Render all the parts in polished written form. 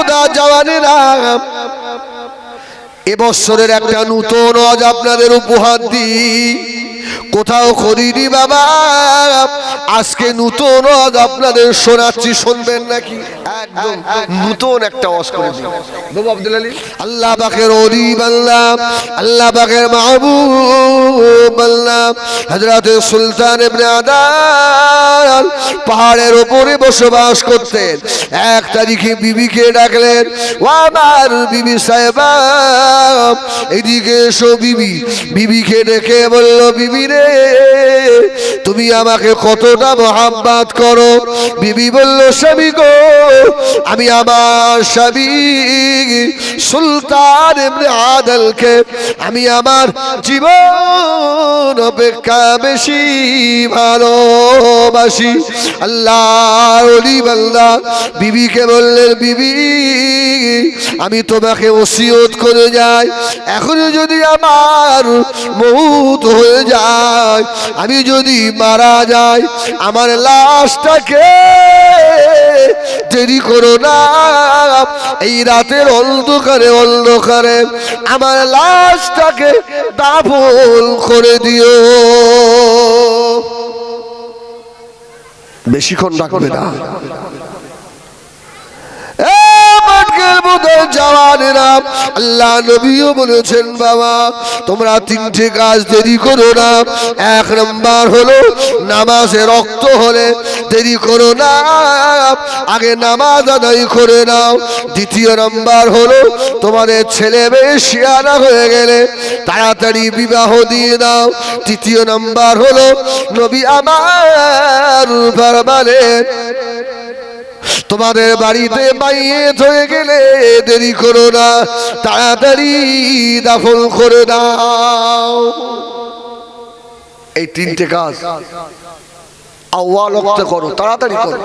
মুদা জওয়ানেরা, এবছরের একটা নতুন ওয়াজ আপনাদের উপহার দিই। কোথাও করিনি বাবা, আজকে নতুন ওয়াজ আপনাদের শোনাচ্ছি, শুনবেন নাকি? একদম নতুন একটা ওয়াজ করে দিই। বাবু আব্দুল আলী, আল্লাহ পাকের ওলি বান্দা, আল্লাহ পাকের মাহবুব বান্দা হযরত সুলতান ইবনে আদাল পাহাড়ের উপরে বসবাস করতেন। এক তারিখে বিবিকে ডাকলেন, ও আমার বিবি সাহেবা এদিকে এসো। বিবিকে ডেকে বলল, বিবি রে তুমি আমাকে কতটা মোহাব্বত করো? বিবি বলল, স্বামী গো আমি আমার স্বামী সুলতান ইবনে আদলকে আমি আমার জীবন অপেক্ষা বেশি ভালোবাসি। আল্লাহর ওলি বান্দা বিবিকে বললেন, বিবি আমি তোমাকে ওসিয়ত করে যাই, এখন যদি আমার মউত হয়ে যায়, আমি যদি মারা যাই, আমার লাশটাকে দেরি করো না, এই রাতের অন্ধকারে আমার লাশটাকে দাফন করে দিও। বেশিক্ষণ রাখবে না। আল্লাহ নবীও বলেছেন, বাবা তোমরা তিনটে কাজ দেরি করো না। এক নাম্বার হলো নামাজে রক্ত হলে দেরি করো না, আগে নামাজ আদায় করে নাও। দ্বিতীয় নাম্বার হলো তোমাদের ছেলে মেয়ে শিয়ানা হয়ে গেলে তাড়াতাড়ি বিবাহ দিয়ে দাও। তৃতীয় নাম্বার হলো নবী আমার ফরমালেন, তোমাদের বাড়িতে মাইয়িত হয়ে গেলে দেরি করো না, তাড়াতাড়ি দাফন করে দাও। এই তিনটে কাজ আউয়াল ওয়াক্তে করো, তাড়াতাড়ি করো।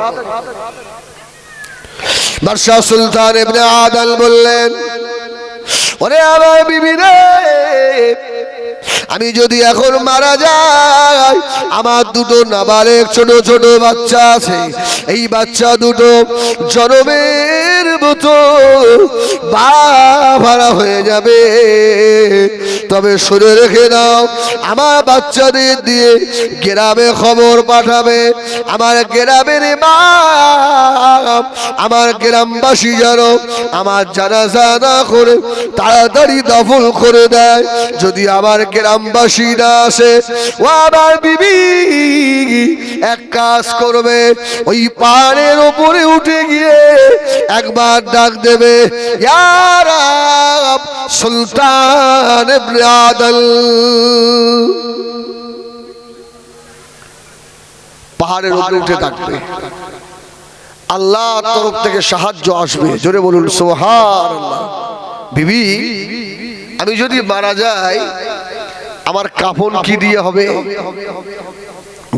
বাদশাহ সুলতান ইবনে আদল বললেন, ওরে আমার বিবি রে আমি যদি এখন মারা যাই, আমার দুটো নাবালেগ ছোট ছোট বাচ্চা আছে, এই বাচ্চা দুটো জনমের মতো বাভারা হয়ে যাবে। তবে শুনে রেখে দাও, আমার বাচ্চাদের দিয়ে গ্রামে খবর পাঠাবে, আমার গ্রামের মা আমার গ্রামবাসী যেন আমার জানাজা না করে তাড়াতাড়ি দাফন করে দেয়। যদি আমার গ্রামবাসী না আসে, ও আমার বিবি এক কাজ করবে, ওই পাহাড়ের উপরে উঠে গিয়ে একবার ডাক দেবে, ইয়া রাব সুলতান ইবনে আদল। পাহাড়ের উপরে উঠে ডাকবে, আল্লাহর তরফ থেকে সাহায্য আসবে। জোরে বলুন সুবহানাল্লাহ। বিবি আমি যদি মারা যাই, আমার কাফন কি দিয়ে হবে?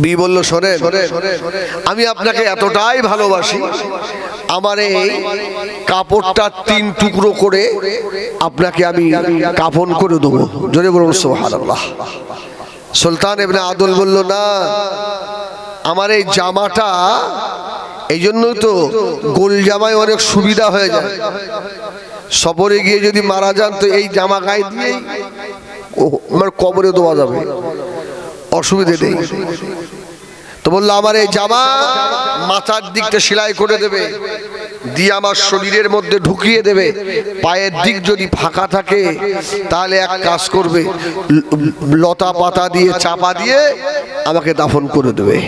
বিবি বলল, শোনেন আমি আপনাকে এতটাই ভালোবাসি, আমার এই কাপড়টা 3 টুকরো করে আপনাকে আমি কাফন করে দেবো। জোরে বলুন সুবহানাল্লাহ। সুলতান ইবনে আদল বলল, না আমার এই জামাটা, এই জন্যই তো গোল জামায় অনেক সুবিধা হয়ে যায়, সফরে গিয়ে যদি মারা যান তো এই জামা গায়ে দিয়েই আমার কবরে দেওয়া যাবে, অসুবিধে নেই। তো বললো, আমার এই জামা মাথার দিকটা সেলাই করে দেবে, দিয়ে আমার শরীরের মধ্যে ঢুকিয়ে দেবে, পায়ের দিক যদি ফাঁকা থাকে তাহলে এক কাজ করবে, লতা পাতা দিয়ে চাপা দিয়ে আমাকে দাফন করে দেবে।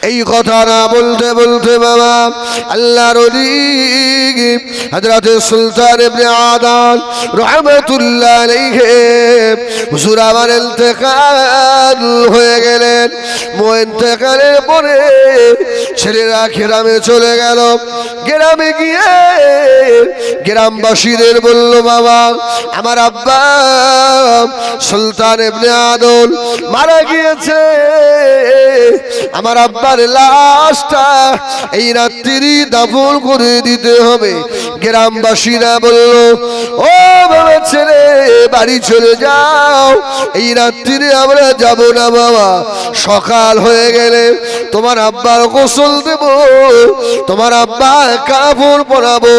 এই কথা না বলতে বলতে বাবা আল্লাহর ওলি হযরত সুলতান ইবনে আদল রাহমাতুল্লাহ আলাইহি হুজুর আমার ইন্তেকাল হয়ে গেলেন। ইন্তেকালের পরে ছেলেরা গ্রামে চলে গেল। গ্রামে গিয়ে গ্রামবাসীদের বলল, বাবা আমার আব্বা সুলতান ইবনে আদল মারা গিয়েছে, আমার আব্বার লাশটা এই রাত্রি দাফন করে দিতে হবে। গ্রামবাসীরা বলল, ও বাবা ছেলে বাড়ি চলে যাও, এই রাত্রিরে আমরা যাব না বাবা, সকাল হয়ে গেলে তোমার আব্বার গোসল দেব, তোমার আব্বা কাপড় পরাবো,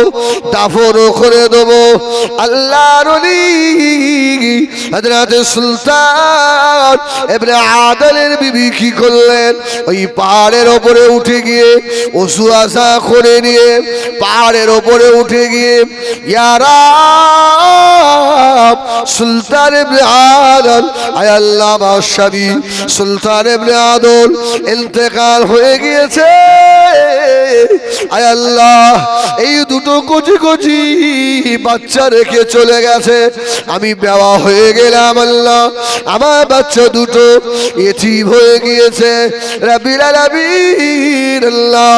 দাফনও করে দেবো। আল্লাহর ওলি হযরত সুলতান ইবনে আদলের বিবি কি করলেন, ওই পাহাড়ের ওপরে উঠে গিয়ে ওযু আসা করে নিয়ে পাহাড়ের ওপরে উঠে গিয়ে ইয়া রাব সুলতান ইবনে আদল, আয় আল্লাহ আমার স্বামী সুলতান ইবনে আদল ইন্তেকাল হয়ে গিয়েছে, আয় আল্লাহ এই দুটো কচি কচি বাচ্চা রেখে চলে গেছে, আমি বেওয়া হয়ে গেলাম আল্লাহ, আমার বাচ্চা দুটো এতিম হয়ে গিয়েছে, রাব্বিল আলামিন আল্লাহ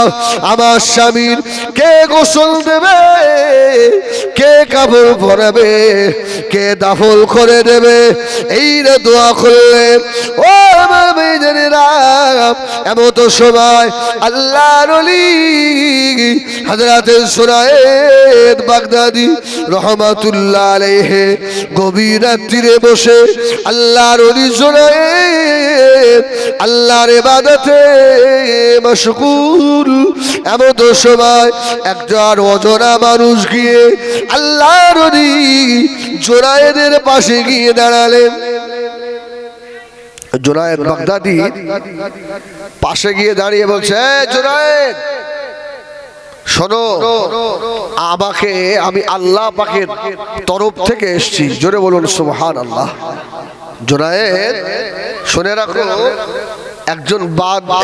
আমার স্বামীর কে গোসল দেবে, কে কাপড় পরাবে, কে দাফন করে দেবে, এই রে দোয়া করলে। ও আমার মেয়েরা এমন তো সময় আল্লাহর ওলি হযরত সুরায়েদ বাগদাদি রহমাতুল্লাহ আলাইহি গভীর রাত্রিরে বসে আল্লাহর ওলি সুরায়েদ আল্লাহর ইবাদতে মশগুল, এমন তো সময় একজন অজনা মানুষ গিয়ে আল্লাহর ওলি জুনায়েদের পাশে গিয়ে দাঁড়ালেন। জুনায়েদ বাগদাদি পাশে গিয়ে দাঁড়িয়ে বলছে, জুনায়েদ শোনো, আমাকে আমি আল্লাহ পাকের তরফ থেকে এসেছি, জোরে বলুন সুবহানাল্লাহ। জুনায়েদ শুনে রাখো,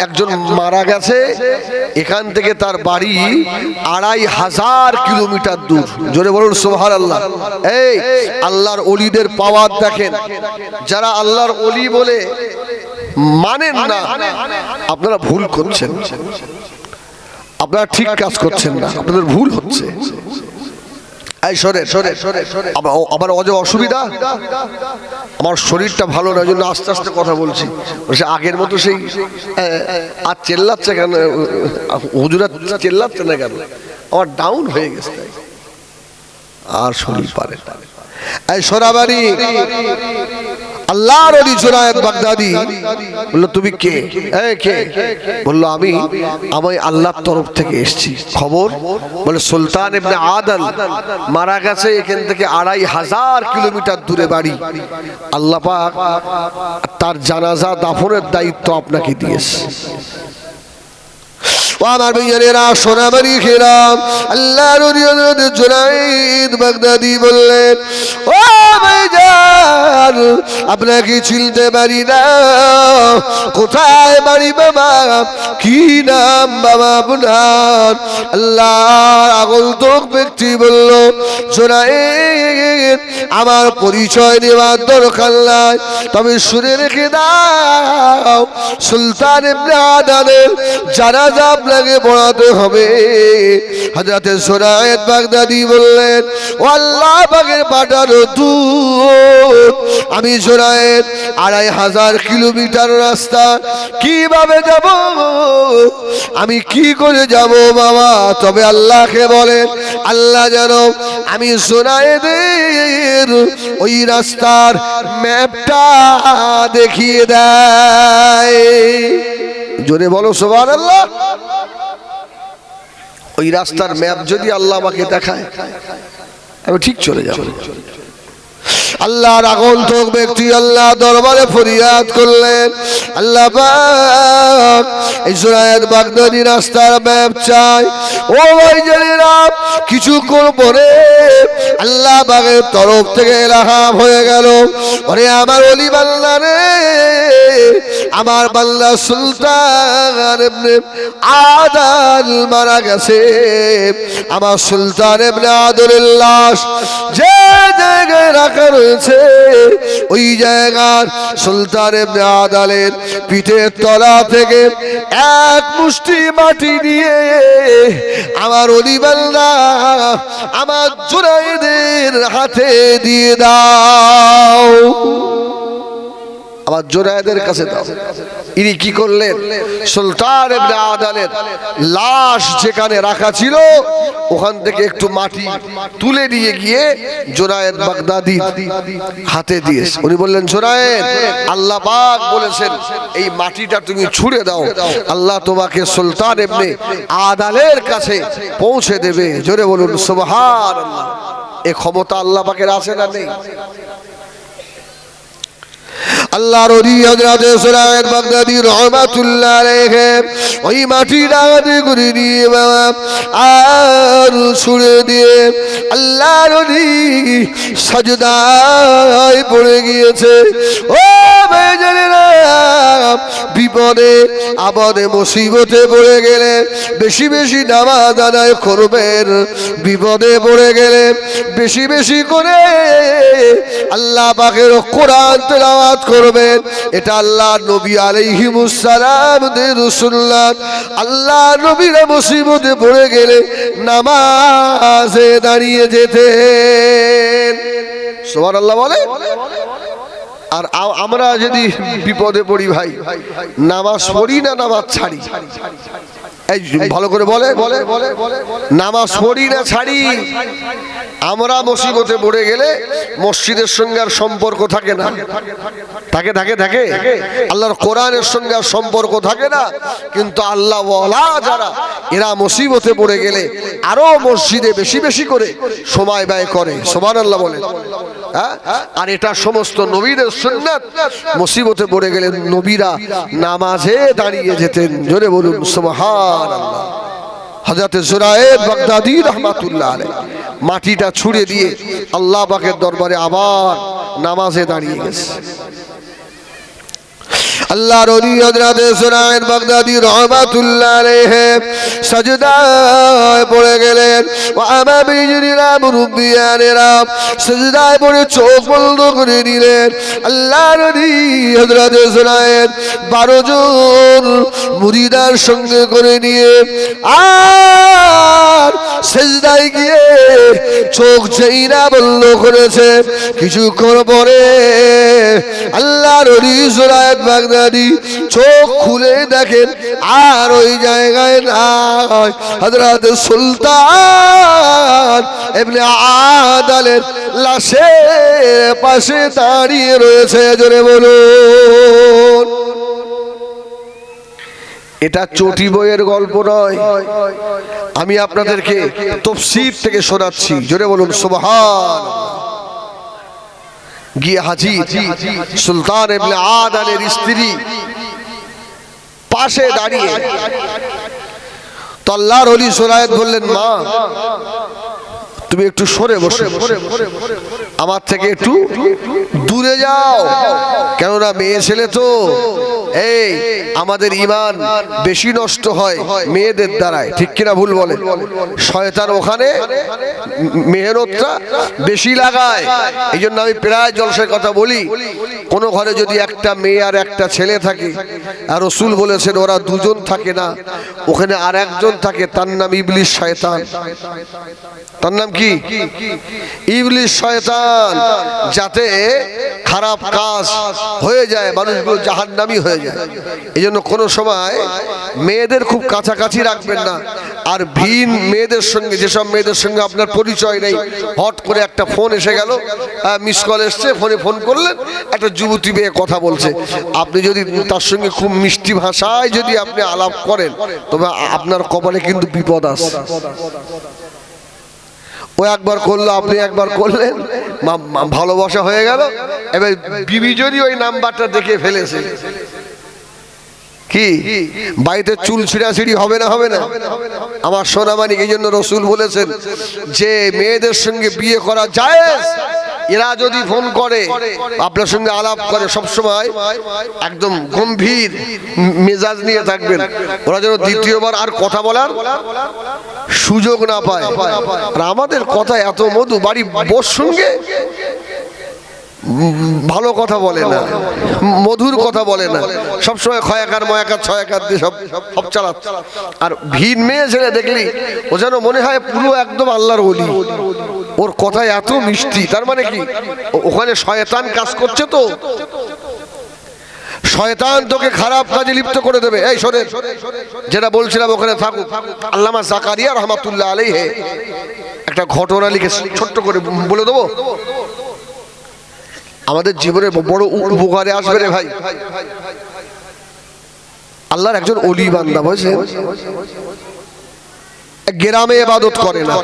একজন মারা গেছে, এখান থেকে তার বাড়ি ২৫০০ কিলোমিটার দূর, জোরে বলুন সুবহানাল্লাহ। এই আল্লাহর ওলিদের পাওয়ার দেখেন, যারা আল্লাহর ওলি বলে মানেন না, আপনারা ভুল করছেন, আপনারা ঠিক কাজ করছেন না, আপনাদের ভুল হচ্ছে। এই সরে সরে আমার অসুবিধা, আমার শরীরটা ভালো না, জন্য আস্তে আস্তে কথা বলছি। আগের মতো সেই আর চেল্লাচ্ছে কেন, হুজুরা চেল্লাচ্ছে না কেন, আমার ডাউন হয়ে গেছে আর শরীর পারে। এই সরাবাড়ি আল্লাহর ওলি জুনায়েদ বাগদাদি বললো, তুমি কে? কে? বললো, আমি আল্লাহর তরফ থেকে এসেছি। খবর? বলে সুলতান ইবনে আদল মারা গেছে, এখান থেকে ২৫০০ কিলোমিটার দূরে বাড়ি, আল্লাহ পাক তার জানাজা দাফনের দায়িত্ব আপনাকে দিয়েছে। আমার ভাইয়েরা সোনাবাড়ি খেলাম, আল্লাহর ওলি জুনায়েদ বাগদাদি বললেন, ও ভাইজান আপনাকে চিনতে পারি না, কোথায় বাড়ি বাবা, কি নাম বাবা আপনার? আল্লাহর আগন্তুক ব্যক্তি বলল, জুনায়েদ আমার পরিচয় দেওয়ার দরকার নাই, তবে শুনে রেখে দাও, সুলতান ইবনে আদলের জানাজা আপনাকে পড়াতে হবে। হযরত জুনায়েদ বাগদাদি বললেন, ও আল্লাহ পাকের পাঠানো দূত, আমি জুনায়েদ ২৫০০ কিলোমিটার রাস্তা কিভাবে যাব, আমি কি করে যাব বাবা? তবে আল্লাহকে বলেন, আল্লাহ যেন আমি জুনায়েদের ওই রাস্তার ম্যাপটা দেখিয়ে দেয়। জোরে বলো সুবহানাল্লাহ। ওই রাস্তার ম্যাপ যদি আল্লাহ আমাকে দেখায়, আমি ঠিক চলে যাব। আল্লাহর আগন্তুক ব্যক্তি আল্লাহ দরবারে ফরিয়াদ করলেন, আল্লাহ পাক এই জুনায়েদ বাগদাদি রাস্তার ম্যাপ চাই। ও ভাইজানেরা, কিছুক্ষণ পরে আল্লাহ পাকের তরফ থেকে ইলহাম হয়ে গেল, ওরে আমার ওলি বান্দা রে, আমার বান্দা সুলতান ইবনে আদল মারা গেছে, আমার সুলতান ইবনে আদলের লাশ যে জায়গায় রাখা রয়েছে, ওই জায়গার সুলতান ইবনে আদলের পিঠের তলা থেকে এক মুষ্টি মাটি নিয়ে আমার ওলি বান্দা আমার জুনায়েদের হাতে দিয়ে দাও। আবার জোরায়েদের কাছে দাও। ইনি কি করলেন, সুলতান ইবনে আদালের লাশ যেখানে রাখা ছিল ওখান থেকে একটু মাটি তুলে নিয়ে গিয়ে জোরায়েদ বাগদাদি হাতে দিয়েছে। উনি বললেন, জোরায়েদ, আল্লাহ পাক বলেছেন এই মাটিটা তুমি ছুঁড়ে দাও, আল্লাহ তোমাকে সুলতান ইবনে আদালের কাছে পৌঁছে দেবে। জোরে বলুন সুবহানাল্লাহ। এই ক্ষমতা আল্লাহ পাকের আছে না নেই? আল্লাহর ওলি হযরত জোরায়েদ বাগদাদি রাহমাতুল্লাহ আলাইহি ওই মাটিটা হাতে করে নিয়ে বাবা আর ছুঁড়ে দিয়ে আল্লাহর ওলি সাজদায় পড়ে গিয়েছে। ও ভাইজানেরা, বিপদে আপদে মুসিবতে পড়ে গেলে বেশি বেশি নামাজ আদায় করবেন, বিপদে পড়ে গেলে বেশি বেশি করে আল্লাহ পাকের কোরআন তেলাওয়াত করবেন। এটা আল্লাহ নবী আলাইহিমুস সালাম দের সুন্নাত। আল্লাহ নবীরা মুসিবতে পড়ে গেলে নামাজে দাঁড়িয়ে যেতেন। সুবহানাল্লাহ বলে। আর আমরা যদি বিপদে পড়ি ভাই, নামাজ পড়ি না নামাজ ছাড়ি? এই ভালো করে বলে, নামাজ পড়ি না ছাড়ি? আমরা মুসিবতে পড়ে গেলে মসজিদের সঙ্গে আর সম্পর্ক থাকে না। থাকে থাকে থাকে আল্লাহর কোরআনের সঙ্গে আর সম্পর্ক থাকে না। কিন্তু আল্লাহ ওয়ালা যারা, এরা মুসিবতে পড়ে গেলে আরো মসজিদে বেশি বেশি করে সময় ব্যয় করে। সুবহানাল্লাহ বলে। আর এটা সমস্ত নবীদের সুন্নাত। মুসিবতে পড়ে গেলে নবীরা নামাজে দাঁড়িয়ে যেতেন। জোরে বলুন সুবহানাল্লাহ। হযরত জোরায়েদ বাগদাদি রাহমাতুল্লাহ আলাইহি মাটিটা ছুঁড়ে দিয়ে আল্লাহ পাকের দরবারে আবার নামাজে দাঁড়িয়ে গেছে। আল্লাহর ওলি হযরত জোরায়েদ বাগদাদি রাহমাতুল্লাহ আলাইহি সাজদায় পড়ে গেলেন। ও আমার বিজরিরা মুরব্বিয়ানেরা, সাজদায় পড়ে চোখ বন্ধ করে নিলেন। আল্লাহর ওলি হযরত জোরায়েদ 12 জন মুরিদার সঙ্গে করে নিয়ে আর সাজদায় গিয়ে চোখ যেইনা বন্ধ করেছে, কিছুক্ষণ পরে আল্লাহর ওলি জোরায়েদ বাগদাদি চোখ খুলে দেখেন আর ওই জায়গায় নাই হযরত সুলতান ইবনে আদালের লাশের পাশে দাঁড়িয়ে রয়েছে। জোরে বলুন। এটা চটি বইয়ের গল্প নয়, আমি আপনাদেরকে তাফসীর থেকে শোনাচ্ছি। জোরে বলুন সুবহানাল্লাহ। গিয়ে হাজী সুলতান ইবনে আদালের স্ত্রী পাশে দাঁড়িয়ে তো আল্লাহর ওলি জোরায়েদ বললেন, মা তুমি একটু সরে বসে আমার থেকে একটু দূরে যাও, কেননা মেয়ে ছেলে তো এই আমাদের ঈমান বেশি নষ্ট হয় মেয়েদের দ্বারায়। ঠিক কিনা ভুল বলে? শয়তান ওখানে মেহনতটা বেশি লাগায়। এই জন্য আমি প্রায় জলসার কথা বলি, কোন ঘরে যদি একটা মেয়ে আর একটা ছেলে থাকে, আর রাসূল বলেছেন ওরা দুজন থাকে না, ওখানে আর একজন থাকে, তার নাম ইবলিস শয়তান। তার নাম কি? ইবলিস শয়তান। যাতে খারাপ কাজ হয়ে যায়, মানুষগুলো জাহান্নামী হয়ে যায়। এই জন্য কোনো সময় মেয়েদের খুব কাছাকাছি রাখবেন না। আর ভিন মেয়েদের সঙ্গে, যেসব মেয়েদের সঙ্গে আপনার পরিচয় নেই, হট করে একটা ফোন এসে গেল, মিস কল এসছে, ফোনে ফোন করলেন, একটা যুবতী মেয়ে কথা বলছে, আপনি যদি তার সঙ্গে খুব মিষ্টি ভাষায় যদি আপনি আলাপ করেন, তবে আপনার কপালে কিন্তু বিপদ আছে। ও একবার করলো, আপনি একবার করলেন, ভালোবাসা হয়ে গেল। এবার বিবি যদি ওই নাম্বারটা দেখে ফেলেছে, কি বাড়িতে চুল ছিঁড়াছিঁড়ি হবে না? হবে না? আমার সোনামানিক। এই জন্য রাসূল বলেছেন যে মেয়েদের সঙ্গে বিয়ে করা জায়েজ। এরা যদি ফোন করে, আপনার সঙ্গে আলাপ করে, সবসময় একদম গম্ভীর মেজাজ নিয়ে থাকবেন, ওরা যেন দ্বিতীয়বার আর কথা বলার সুযোগ না পায়। আর আমাদের কথা এত মধু, বাড়ি বোর সঙ্গে ভালো কথা বলে না, মধুর কথা বলে না, সবসময় খয়াকার ময়াকার ছয়াকার দিয়ে সব চালাচ্ছে। আর ভিন মেয়ে ছেলে দেখলি ও যেন মনে হয় পুরো একদম আল্লাহর ওলি, ওর কথা এত মিষ্টি। তার মানে কি? ওখানে শয়তান কাজ করছে। তো শয়তান তোকে খারাপ কাজে লিপ্ত করে দেবে। এই শোনে, যেটা বলছিলাম ওখানে থাকুক। আল্লামা জাকারিয়া রহমাতুল্লাহ আলাইহি একটা ঘটনা লিখে ছোট্ট করে বলে দেবো, আমাদের জীবনে বড় উপকারে আসবে রে ভাই। আল্লাহর একজন ওলি বান্দা বুঝছেন, গ্রামে ইবাদত করে না,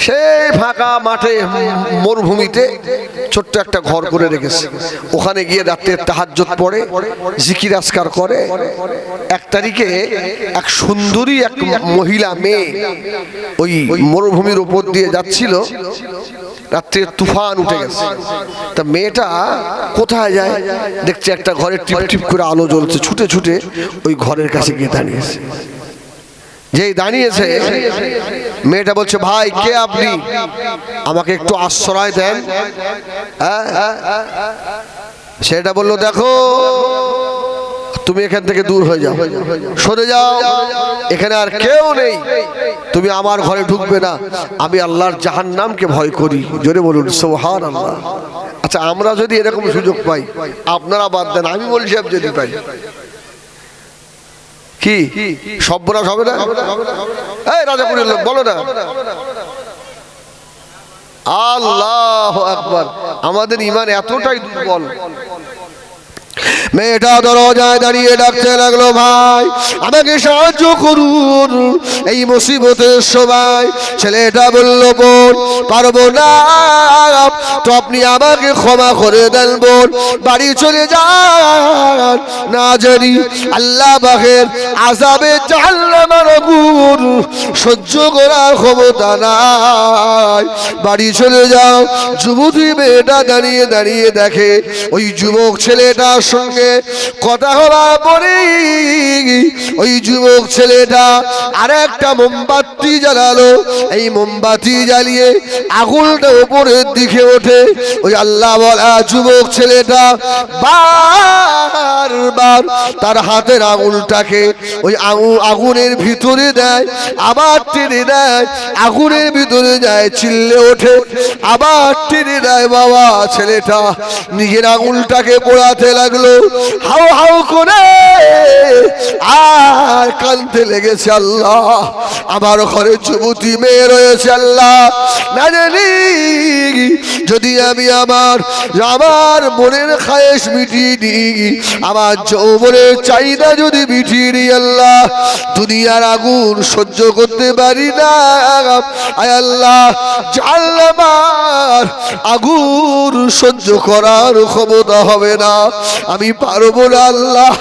সেই ফাঁকা মাঠে মরুভূমিতে ছোট্ট একটা ঘর করে রেখেছে। ওখানে গিয়ে রাতে তাহাজ্জুদ পড়ে, জিকির আজকার করে। এক তারিখে এক সুন্দরী এক মহিলা মেয়ে ওই মরুভূমির উপর দিয়ে যাচ্ছিল, রাত্রে তুফান উঠে গেছে। তা মেয়েটা কোথায় যায়, দেখছে একটা ঘরে টিপ টিপ করে আলো জ্বলছে, ছুটে ছুটে ওই ঘরের কাছে গিয়ে দাঁড়িয়েছে। যেই দাঁড়িয়েছে, মেয়েটা বলছে, ভাই কে আপনি, আমাকে একটু আশ্রয় দেন। সেটা বললো, দেখো তুমি এখান থেকে দূর হয়ে যাও, সরে যাও, এখানে আর কেউ নেই, তুমি আমার ঘরে ঢুকবে না, আমি আল্লাহর জাহান্নামকে ভয় করি। জোরে বলুন সুবহানাল্লাহ। আচ্ছা, আমরা যদি এরকম সুযোগ পাই, আপনারা বাদ দেন, আমি বলছি আমি যদি পাই, কি সর্বনাশ হবে না? এই রাজাপুরের লোক বলো না আল্লাহু আকবার। আমাদের ঈমান এতটাই দুর্বল। মেয়েটা দরজায় দাঁড়িয়ে ডাকতে লাগলো, ভাই আমাকে সাহায্য করুন এই মুসিবতের সময়। ছেলেটা বলল, বোন পারবো না, তো আপনি আমাকে ক্ষমা করে দেন বোন, বাড়ি চলে যান, না জানি আল্লাহ পাকের আযাবে জাহান্নামের আগুন সহ্য করার ক্ষমতা নাই, বাড়ি চলে যাও। যুবতী মেয়েটা দাঁড়িয়ে দাঁড়িয়ে দেখে ওই যুবক ছেলেটার সঙ্গে কথা হওয়ার পরে ওই যুবক ছেলেটা আর একটা মোমবাতি জ্বালালো। এই মোমবাতি জ্বালিয়ে আগুনটা উপরের দিকে ওঠে। ওই আল্লাহ বলা যুবক ছেলেটা বারবার তার হাতের আঙুলটাকে ওই আগুনের ভিতরে দেয়, আবার টেনে দেয়, আগুনের ভিতরে যায়, চিল্লে ওঠে, আবার টেনে দেয়। বাবা ছেলেটা নিজের আঙুলটাকে পোড়াতে লাগলো, হাউ হাউ করে আর কাঁদতে লেগেছে। আল্লাহ, আমার ঘরে যুবতী মেয়ে রয়েছে, আল্লাহ না জানি যদি আমি আমার মনের খায়েশ মিটিয়ে দিই, আমার যৌবনের চাহিদা যদি মিটিয়ে দিই, আল্লাহ দুনিয়ার আগুন সহ্য করতে পারি না। আয় আল্লাহ, জাহান্নামের আগুন সহ্য করার ক্ষমতা হবে না, আমি পারবো না আল্লাহ।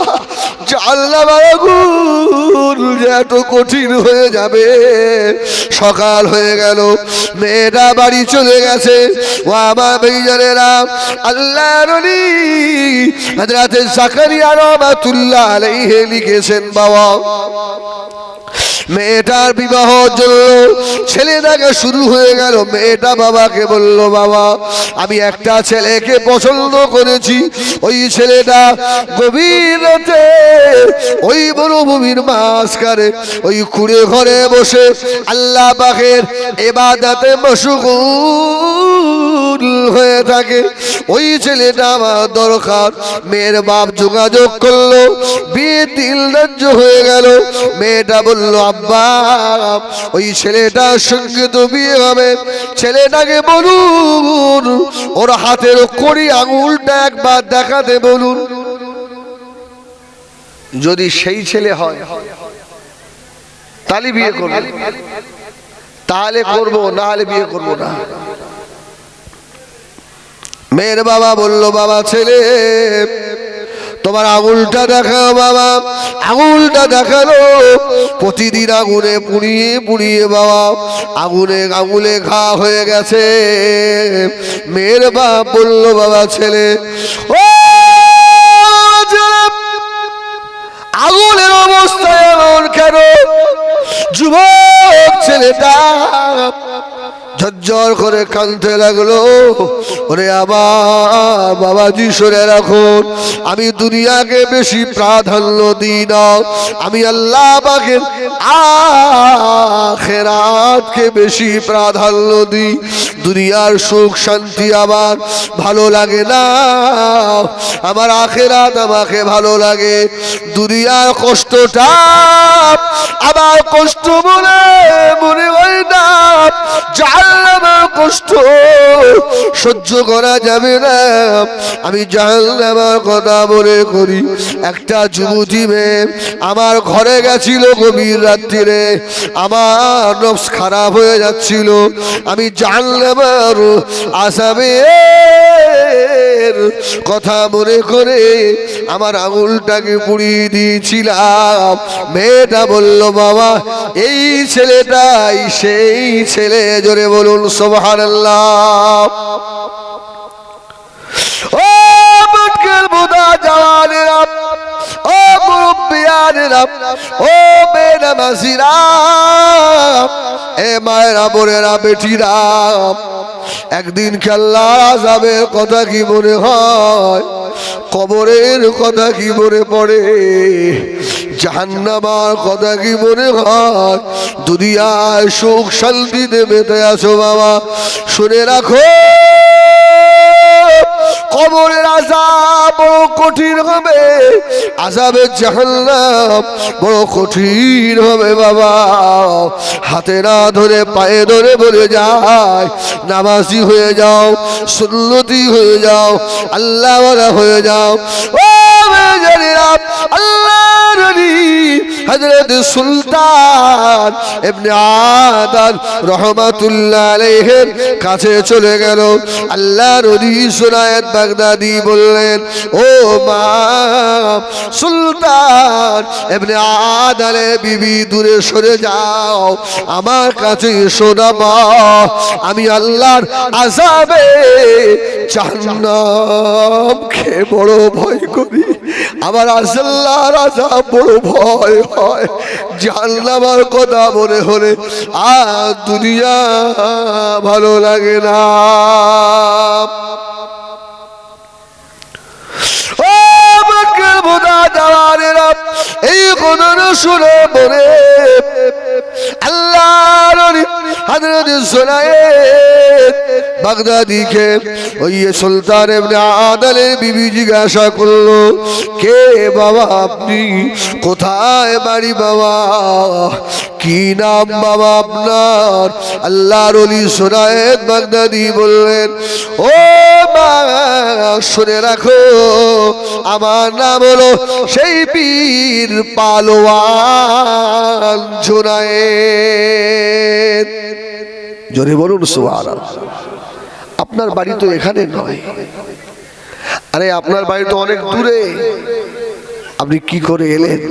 জাহান্নামের আগুন এত কঠিন হয়ে যাবে। সকাল হয়ে গেল, মেয়েটা বাড়ি চলে গেছে। ও আমার ভাইজানেরা, আল্লাহর ওলি হযরত জাকারিয়া রহমাতুল্লাহ আলাইহি লিখেছেন, বাবা মেয়েটার বিবাহর জন্য ছেলে দেখা শুরু হয়ে গেল। মেয়েটা বাবাকে বলল, বাবা আমি একটা ছেলেকে পছন্দ করেছি। ওই ছেলেটা গভীর রাতে ওই মরুভূমির মাঝখানে ওই কুড়ে ঘরে বসে আল্লাহ পাকের ইবাদতে মশগুল হয়ে থাকে। ওই ছেলেটা আমার দরকার। মেয়ের বাপ যোগাযোগ করলো, বিয়ে দিল ধার্য হয়ে গেল। মেয়েটা বলল, আব্বা ওই ছেলেটার সঙ্গে তো বিয়ে হবে, ছেলেটাকে বলুন ওর হাতের কড়ি আঙুলটা একবার দেখাতে বলুন। যদি সেই ছেলে হয় তাহলে বিয়ে করবো, তাহলে করবো, না হলে বিয়ে করবো না। মেয়ের বাবা বলল, বাবা ছেলে তোমার আঙুলটা দেখাও। বাবা আঙুলটা দেখালো। প্রতিদিন আগুনে পুড়িয়ে পুড়িয়ে বাবা আঙুলে ঘা হয়ে গেছে। মেয়ের বাপ বলল, বাবা ছেলে ও আগুনের অবস্থা এমন কেন? যুবক ছেলেটা ঝরঝর করে কাঁদতে লাগলো। ওরে আমার বাবাজি শুনে রাখুন, আমি দুনিয়াকে বেশি প্রাধান্য দিই না, আমি আল্লাহ পাকের আখিরাতকে বেশি প্রাধান্য দিই। দুনিয়ার সুখ শান্তি আমার ভালো লাগে না, আমার আখিরাত আমাকে ভালো লাগে। দুনিয়ার কষ্টটা আমার কষ্ট মনে মনে হয় না, জাহান্নামের কষ্ট সহ্য করা যাবে না। আমি জাহান্নামের কথা মনে করি। একটা যুবতী মেয়ে আমার ঘরে গেছিল গভীর রাত্রিরে, আমার নফস খারাপ হয়ে যাচ্ছিল। আমি জাহান্নামের আযাবের কথা মনে করে আমার আঙুলটাকে পুড়িয়ে দিয়েছিলাম। মেয়েটা বলল, বাবা এই ছেলেটাই সেই ছেলে। জোরে বলুন সুবহানাল্লাহ। ও মক্কার বুদা জওয়ানেরা, ও মুরব্বিয়ানেরা, ও বেনামাজিরা, এ মায়েরা বোনেরা বেটিরা, একদিন আল্লাহর আযাবের কথা কি মনে হয়? কবরের কথা কি মনে পড়ে? জাহান্নামের কথা কি মনে হয়? দুনিয়ায় সুখ শান্তিতে মেতে আছো বাবা, শুনে রাখো কবরের আযাব বড় কঠিন হবে, আযাবে জাহান্নাম বড় কঠিন হবে বাবা। হাতে না ধরে পায়ে ধরে বলে যায়, নামাজি হয়ে যাও, সুন্নতি হয়ে যাও, আল্লাহওয়ালা হয়ে যাও। ও মেয়েরা, আল্লাহর ওলি হযরত সুলতান ইবনে আদান রাহমাতুল্লাহ আলাইহির কাছে চলে গেল। আল্লাহর ওলি সুনায়েত বাগদাদি বললেন, ও মা সুলতান ইবনে আদানের বিবি, দূরে সরে যাও, আমার কাছে এসো না মা। আমি আল্লাহর আযাবে জাহান্নামকে বড় ভয় করি, আমার আল্লাহর আযাব বড় ভয় হয়। জাহান্নামের কথা মনে হলে আর দুনিয়া ভালো লাগে না। ও মক্কার বুদা জওয়ানেরা, এই কথা শুনে মনে আল্লাহর ওলি হযরত সুনায়েত বাগদাদিকে ওই সুলতান ইবনে আদানের বিবি জিজ্ঞাসা করলো, কে বাবা আপনি? কোথায় বাড়ি বাবা? কি নাম বাবা আপনার? আল্লাহর ওলি সুনায়েত বাগদাদি বললেন, ও মা শুনে রাখো, আমার নাম হলো সেই পীর পালোয়ান জুনায়েদ। জোরে বলুন সুবহানাল্লাহ। আপনার বাড়ি তো এখানে নয়, আরে আপনার বাড়ি তো অনেক দূরে, আপনি কি করে এলেন?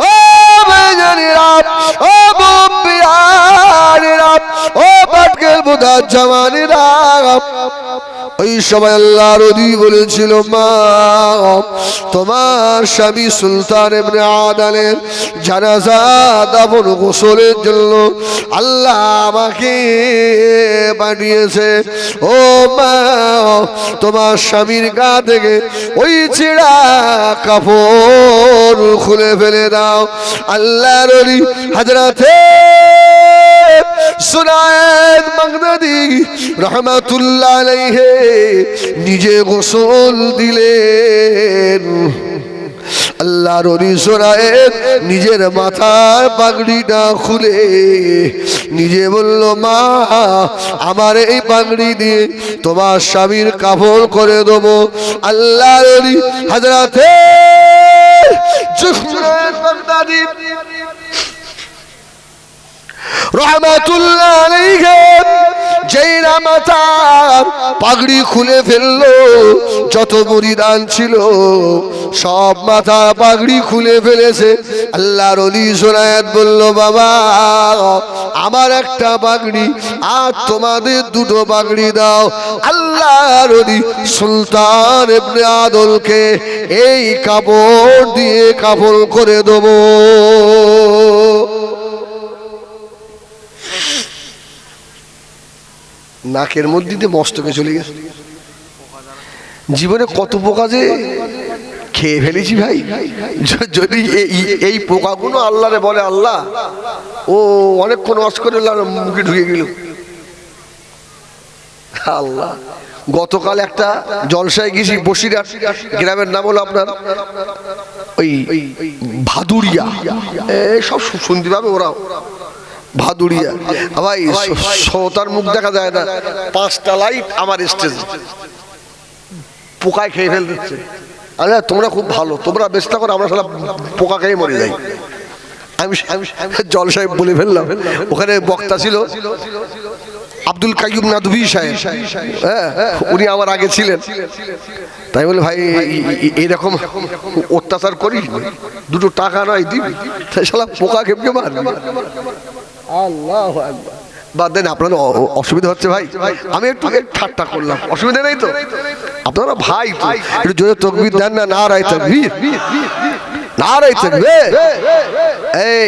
ও মেয়েরা, ও মুরব্বিয়ানেরা, ও পাটকেল বুদা জওয়ানেরা, ওই সময় আল্লাহর ওলি বলেছিল, মা তোমার স্বামী সুলতান ইবনে আদানের জানাজা দাফন গোসলের জন্য আল্লাহ আমাকে পাঠিয়েছে। ও মা তোমার স্বামীর গা থেকে ওই ছেঁড়া কাপড় খুলে ফেলে দাও। আল্লাহর ওলি হযরত সুনায়েত বাগদাদি রাহমাতুল্লাহ আলাইহি নিজে গোসল দিলেন। আল্লাহর ওলি সুনায়েত নিজের মাথার পাগড়িটা খুলে নিজে বলল, মা আমার এই পাগড়ি দিয়ে তোমার স্বামীর কাফন করে দেবো। আল্লাহর ওলি হযরত সুনায়েত বাগদাদি রহমাতুল্লাহ আলাইহি যেই না মাথার পাগড়ি খুলে ফেললো, যত মুরিদান ছিল সব মাথার পাগড়ি খুলে ফেলেছে। আল্লাহর ওলি সুনায়েত বলল, বাবা আমার একটা পাগড়ি আর তোমাদের দুটো পাগড়ি দাও। আল্লাহর ওলি সুলতান ইবনে আদলকে এই কাপড় দিয়ে কাফন করে দেবো। নাকের মধ্যে দিয়ে মস্তকে চলে গেছে। জীবনে কত পোকা যে খেয়ে ফেলেছি ভাই। যদি এই পোকাগুলো আল্লাহরে বলে, আল্লাহ ও অনেকক্ষণ ওয়াজ করে মুখে ঢুকে গেল, আল্লাহ, গতকাল একটা জলসায় গেছি, বসিরহাট গ্রামের নাম হলো আপনার ওই ভাদুরিয়া, সব শুনতে পাবে ওরা, ভাদুরিয়া। ভাই শ্রোতার মুখ দেখা যায় না, 5টা লাইট আমার স্টেজ পোকায় খেয়ে ফেল দিচ্ছে। আরে তোমরা খুব ভালো, তোমরা ব্যস্ত করো, আমরা সারা পোকা খেয়ে মরে যাই। আমি জল সাহেব বলে ফেললাম, ওখানে বক্তা ছিল আব্দুল কাইয়ুম নাদভী সাহেব, হ্যাঁ উনি আমার আগে ছিলেন। তাই বলে ভাই এইরকম অত্যাচার করিস, 2 টাকা নয় দিবি, তাই শালা পোকা খেপকে মার। আল্লাহু আকবার। বাদ দেন, আপনার অসুবিধা হচ্ছে ভাই, আমি একটু ঠাট্টা করলাম, অসুবিধা নেই তো? আপনারা ভাই একটু জোরে তাকবীর দেন না, নারায়ে তাকবীর, নারায়ে তাকবীর। এই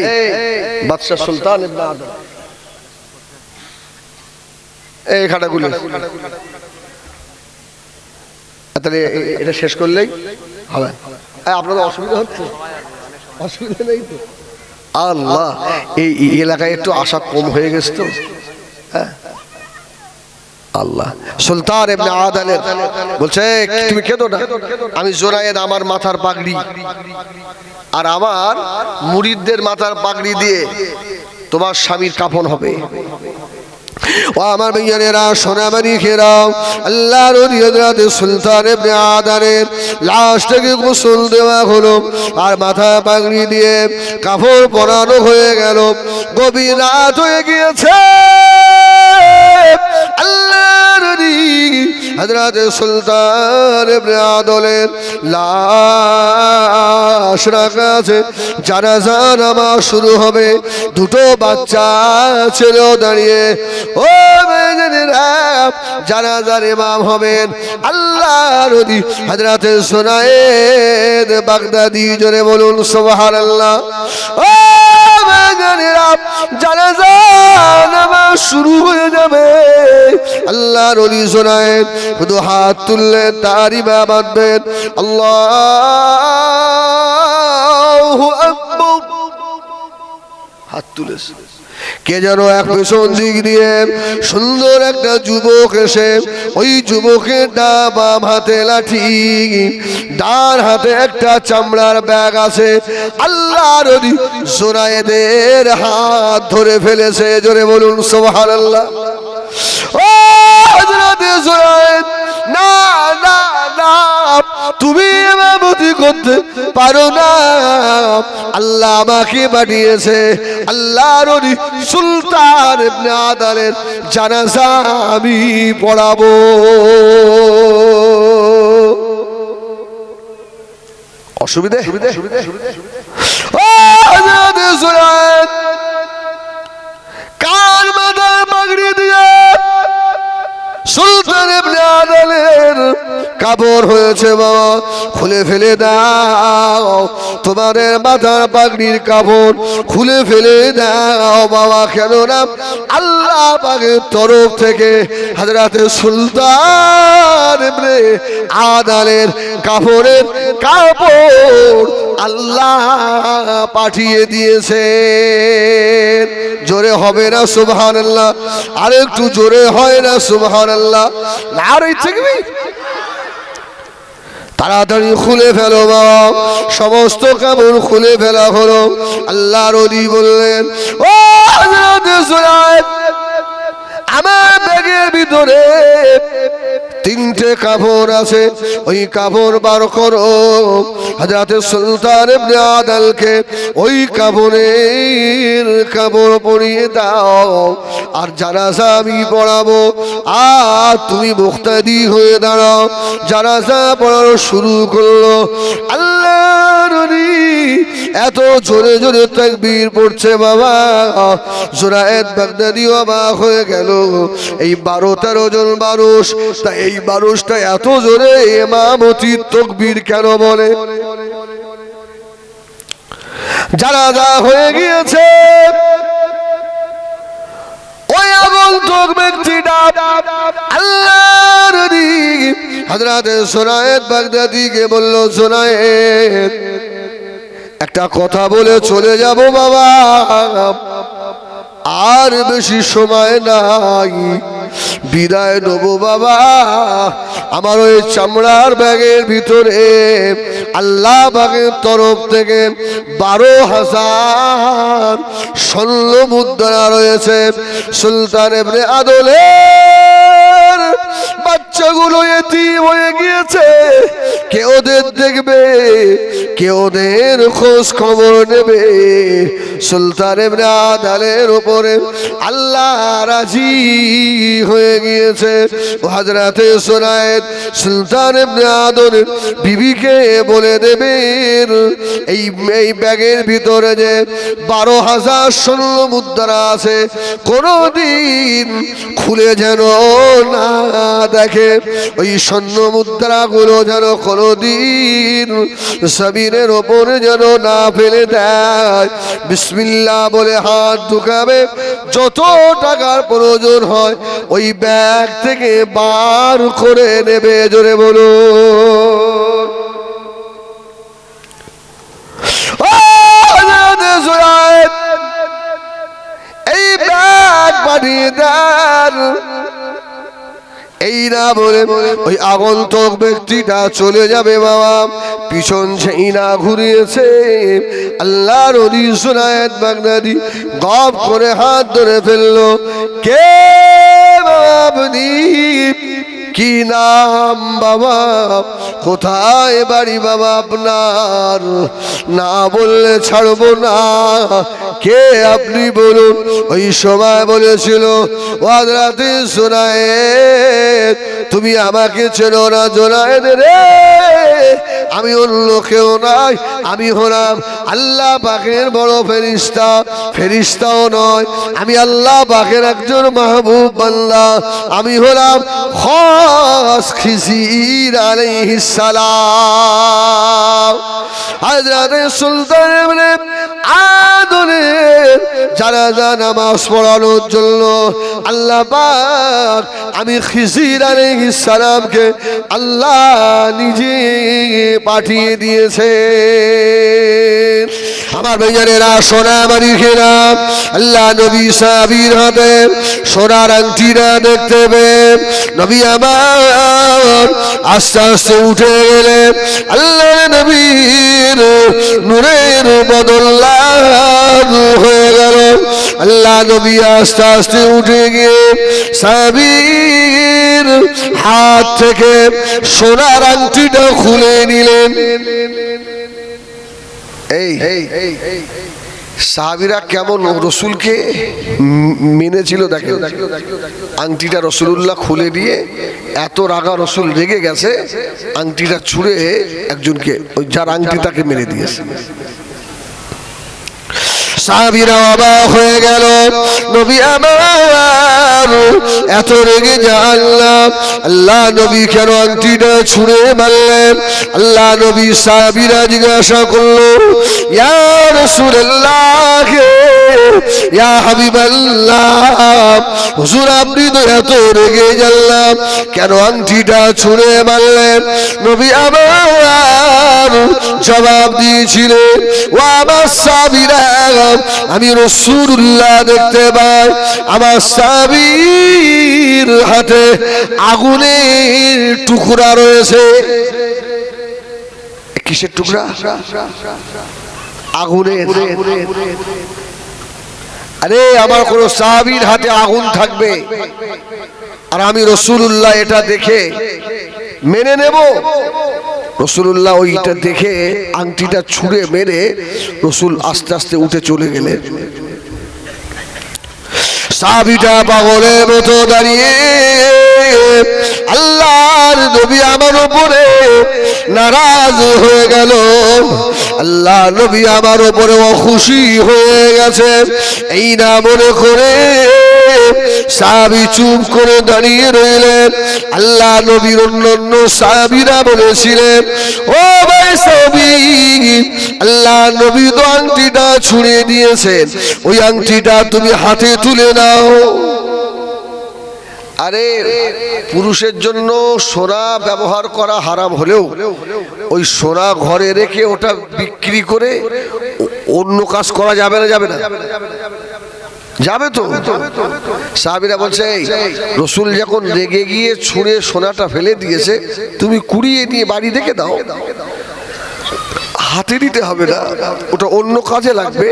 বাদশা সুলতান ইবনে আদম, এই খাটাগুলো তাহলে এটা শেষ করলেই হবে। আপনাদের অসুবিধা হচ্ছে? অসুবিধা নেই তো? আল্লাহ, এই এলাকায় একটু আশা কম হয়ে গেছে তো। আল্লাহ, সুলতান ইবনে আদলের বলছে তুমি কেঁদো না, আমি জোরায়েদ আমার মাথার পাগড়ি আর আমার মুরিদদের মাথার পাগড়ি দিয়ে তোমার স্বামীর কাফন হবে। ও আমার ভাইয়েরা, সোনামানি খেরাও, আল্লাহর ওলি হযরত সুলতান ইবনে আদলের লাশটাকে গোসল দেওয়া হলো আর মাথা পাগড়ি দিয়ে কাফন পরানো হয়ে গেল। গভীর রাত হয়ে গিয়েছে, আল্লাহর ওলি হযরত সুলতান ইবনে আদলের লাশ রাখা আছে, জানাজা নামাজ শুরু হবে। 2 বাচ্চা ছেলেও দাঁড়িয়ে, ও মেয়েরা, জানাজার ইমাম হবেন আল্লাহর ওলি হযরত জুনায়েদ বাগদাদি। জোরে বলুন সুবহানাল্লাহ। ও মেয়েরা, জানাজা নামাজ শুরু হয়ে যাবে। আল্লাহর ওলি জুনায়েদ শুধু হাত তুললে তার ইমাম বাঁধবেন। আল্লাহু আকবার, হাত তুলেছে। কে যেন এক পেছন দিক দিয়ে সুন্দর একটা যুবক এসে, ওই যুবকের বাম হাতে লাঠি, ডান হাতে একটা চামড়ার ব্যাগ আছে। আল্লাহর ওলি জুনায়েদের হাত ধরে ফেলেছে। জোরে বলুন সুবহানাল্লাহ। ও হযরত জুনায়েদ, না না না, তুমি ইমামতি করতে পারো না, আল্লাহ আমাকে পাঠিয়েছে। আল্লাহর ওলি সুলতান ইবনে আদলের জানাজা আমি পড়াবো। অসুবিধা? ও হযরত জুনায়েদ কার মাথায় পাগড়ি দিয়ে সুলতান ইবনে আদলের কাপড় হয়েছে, বাবা খুলে ফেলে দাও, তোমাদের মাথার পাগড়ির কাপড় খুলে ফেলে দাও বাবা। কেননা আল্লাহ পাকের তরফ থেকে হযরত সুলতান ইবনে আদলের কাপড়ের কাপড় আল্লাহ পাঠিয়ে দিয়েছে। জোরে হবে না সুবহানাল্লাহ? আর একটু জোরে হয় না সুবহানাল্লাহ? নারে তাকবীর। তাড়াতাড়ি খুলে ফেলো বাবা, সমস্ত কাপড় খুলে ফেলা হলো। আল্লাহর ওলি বললেন, ও হযরত জুনায়েদ, আমার ব্যাগের ভিতরে 3টে কাপড় আছে, ওই কাপড় বার করো। হযরত সুলতান ইবনে আদলকে ওই কাপড় পরিয়ে দাও, আর জানাজা আমি পড়াবো, আর তুমি মুক্তাদি হয়ে দাঁড়াও। জানাজা পড়ানো শুরু করলো। আল্লাহর ওলি এত জোরে জোরে তাকবীর পড়ছে বাবা, জুনায়েদ বাগদাদি অবাক হয়ে গেল। এই 12-13 জন মানুষ, তা এই মানুষটা এত জোরে ইমামতি তাকবীর কেন বলে? জানাজা হয়ে গিয়েছে, ওই আগন্তুক ব্যক্তিটা আল্লাহর ওলি হযরত জুনায়েদ বাগদাদিকে বলল, জুনায়েদ একটা কথা বলে চলে যাব বাবা, আর বেশি সময় নাই। বিদায় নেব বাবা। আমার ওই চামড়ার ব্যাগের ভিতরে আল্লাহ পাকের তরফ থেকে 12,000 স্বর্ণ মুদ্রা রয়েছে। সুলতান ইবনে আদলের বাচ্চাগুলো এতিম হয়ে গিয়েছে, কে ওদের দেখবে, কে ওদের খোঁজ খবর নেবে? সুলতান ইবনে আদলের উপরে আল্লাহ রাজি হয়ে গিয়েছে। হযরতে সুরাইদ সুলতান ইবনে আদলের বিবিকে বলে দেবেন এই ব্যাগের ভিতরে যে 12,000 স্বর্ণ মুদ্রা আছে কোনদিন খুলে যেন না দেখে। ওই স্বর্ণ মুদ্রাগুলো যেন কোনদিন জমিনের ওপরে যেন না ফেলে দেয়। বিসমিল্লাহ বলে হাত ঢুকাবে, যত টাকার প্রয়োজন হয় ওই ব্যাগ থেকে বার করে নেবে। জোরে বলো এই ব্যাগ পাঠিয়ে দেন। এই না বলে ওই আগন্তুক ব্যক্তিটা চলে যাবে বাবা। পিছন সেই না ঘুরিয়েছে আল্লাহর ওলি সুরায়েদ বাগদাদি গপ করে হাত ধরে ফেললো। কে আপনি? কি নাম বাবা? কোথায় বাড়ি বাবা আপনার? না বললে ছাড়বো না। কে আপনি বলুন? ওই সময় বলেছিল হযরতে সুরায়েদ তুমি আমাকে চেনো না জুনায়েদ রে? আমি অন্য কেউ নাই, আমি হলাম আল্লাহ পাকের বড় ফেরেশতা। ফেরেশতাও নয়, আমি আল্লাহ পাকের একজন মাহবুব বান্দা। আমি হলাম খাস খিজির আলাইহিস সালাম। হযরতে সুলতান ইবনে আদলের জানাজা নামাজ পড়ানোর জন্য আল্লাহ পাক আমি খিজির আলাইহিস সালামকে আল্লাহ নিজে পাঠিয়ে দিয়েছে। আমার ভাইজানেরা সোনা মানিকেরা, আল্লাহ নবী সাহাবীর হাতে সোনার আংটিটা দেখতে পেয়ে নবী আমার আস্তে আস্তে উঠে গেলেন। আল্লাহ নবীর নূরের বদল হয়ে গেল। আল্লাহ নবী আস্তে আস্তে উঠে গিয়ে সাহাবীর হাত থেকে সোনার আংটিটা খুলে নিলেন। এই সাহাবীরা কেমন রসুলকে মেনেছিল দেখেন। আংটিটা রসুলুল্লাহ খুলে দিয়ে এত রাগা রসুল রেগে গেছে, আংটিটা ছুঁড়ে একজনকে ওই যার আংটি তাকে মেরে দিয়েছে। সাহাবীরা অবাক হয়ে গেল, নবী আমার এত রেগে জানলাম আল্লাহ নবী কেন আংটিটা ছুঁড়ে মারলেন? আল্লাহ নবী সাহাবীরা জিজ্ঞাসা করলো, ইয়া রাসূলুল্লাহ, ইয়া হাবিবাল্লাহ, হুজুর আপনি তো এত রেগে জানলাম কেন আংটিটা ছুঁড়ে মারলেন? নবী আমার জবাব দিয়েছিলেন, ও আমার সাহাবীরা, আমি রাসূলুল্লাহ দেখতে পাই আমার সাহাবীর হাতে আগুনের টুকরা রয়েছে। কিসের টুকরা? আগুনের। আরে আমার কোন সাহাবীর হাতে আগুন থাকবে আর আমি রাসূলুল্লাহ এটা দেখে মেনে নেব? রাসূলুল্লাহ ওইটা দেখে আংটিটা ছুঁড়ে মেরে রাসূল আস্তে আস্তে উঠে চলে গেলেন। সাহাবীটা পাগলের মতো দাঁড়িয়ে আল্লাহর নবী আমার উপরে নারাজ হয়ে গেল। আল্লাহ নবী আমার উপরে অখুশি হয়ে গেছে এই না মনে করে সাহাবী চুপ করে দাঁড়িয়ে রইলেন। আল্লাহ নবীর অন্যান্য সাহাবীরা বলেছিলেন, ও ভাই সাহাবী, আল্লাহ নবী তো আংটিটা ছুঁড়ে দিয়েছেন, ওই আংটিটা তুমি হাতে তুলে নাও। আরে পুরুষের জন্য সোনা ব্যবহার করা হারাম হলেও ওই সোনা ঘরে রেখে ওটা বিক্রি করে অন্য কাজ করা যাবে না? যাবে না? যাবে তো। সাহাবীরা বলছে রাসূল যখন রেগে গিয়ে ছুঁড়ে সোনাটা ফেলে দিয়েছে, তুমি কুড়িয়ে নিয়ে বাড়ি রেখে দাও, হাতে দিতে হবে না, ওটা অন্য কাজে লাগবে।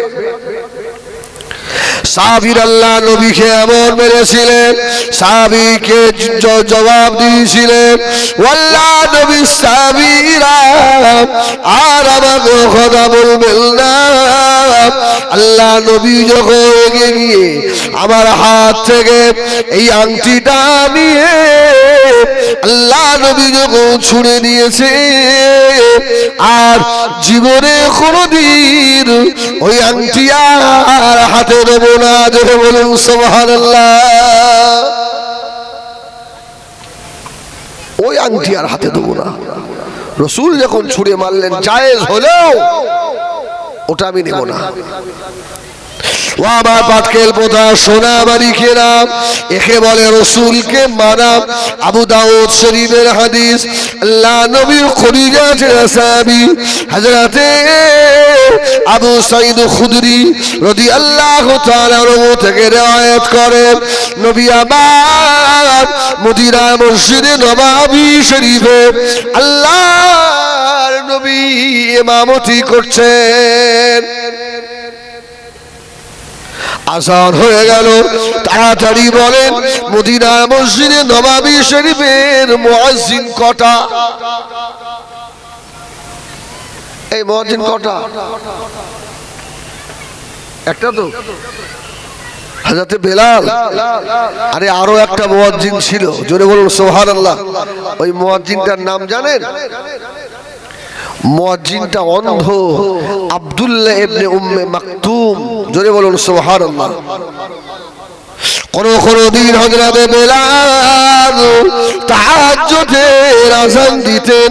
সাহাবীর আল্লাহ নবীকে এমন মেরেছিলেন, সাহাবীকে জবাব দিয়েছিলেন, আল্লাহ নবী সাহাবীরা আর আমাকে কথা বলবেন না। আল্লাহ নবী যখন এগিয়ে গিয়ে আমার হাত থেকে এই আংটিটা নিয়ে আল্লাহ নবী যখন ছুঁড়ে দিয়েছে, আর জীবনে কোনদিন ওই আংটি আর হাতে দেব না। জোরে বলুন সুবহানাল্লাহ। ওই আংটি আর হাতে দেব না। রাসূল যখন ছুঁড়ে মারলেন, জায়েজ হলেও ওটা আমি নেব না। ও আমার পাটকেল পোতা সোনা মালিকেরা, একে বলে রাসূলকে মানা। আবু দাউদ শরীফের হাদিস, আল্লাহ নবীর খলিজাতের সাহাবী হযরতে আবু সাঈদ খুদরি রাদিয়াল্লাহু তাআলা আনহু থেকে riwayat করেন, নবী আমার মদিনা মসজিদে নববী শরীফে আল্লাহর নবী ইমামতি করছেন। আযান হয়ে গেল, তাড়াতাড়ি বলেন মদিনা মসজিদে নববী শরীফের মুয়াজ্জিন কটা? এই মুয়াজ্জিন কটা? একটা তো, হযরতে বেলাল। আরে আরো একটা মুয়াজ্জিন ছিল, জোরে বলুন সুবহানাল্লাহ। ওই মুয়াজ্জিনটার নাম জানেন? মুয়াজ্জিনটা অন্ধ, আব্দুল্লাহ ইবনে উম্মে মাকতুম। জোরে বলুন সুবহানাল্লাহ। কোন দিন হযরতে বেলাল তাহাজ্জুদের আযান দিতেন,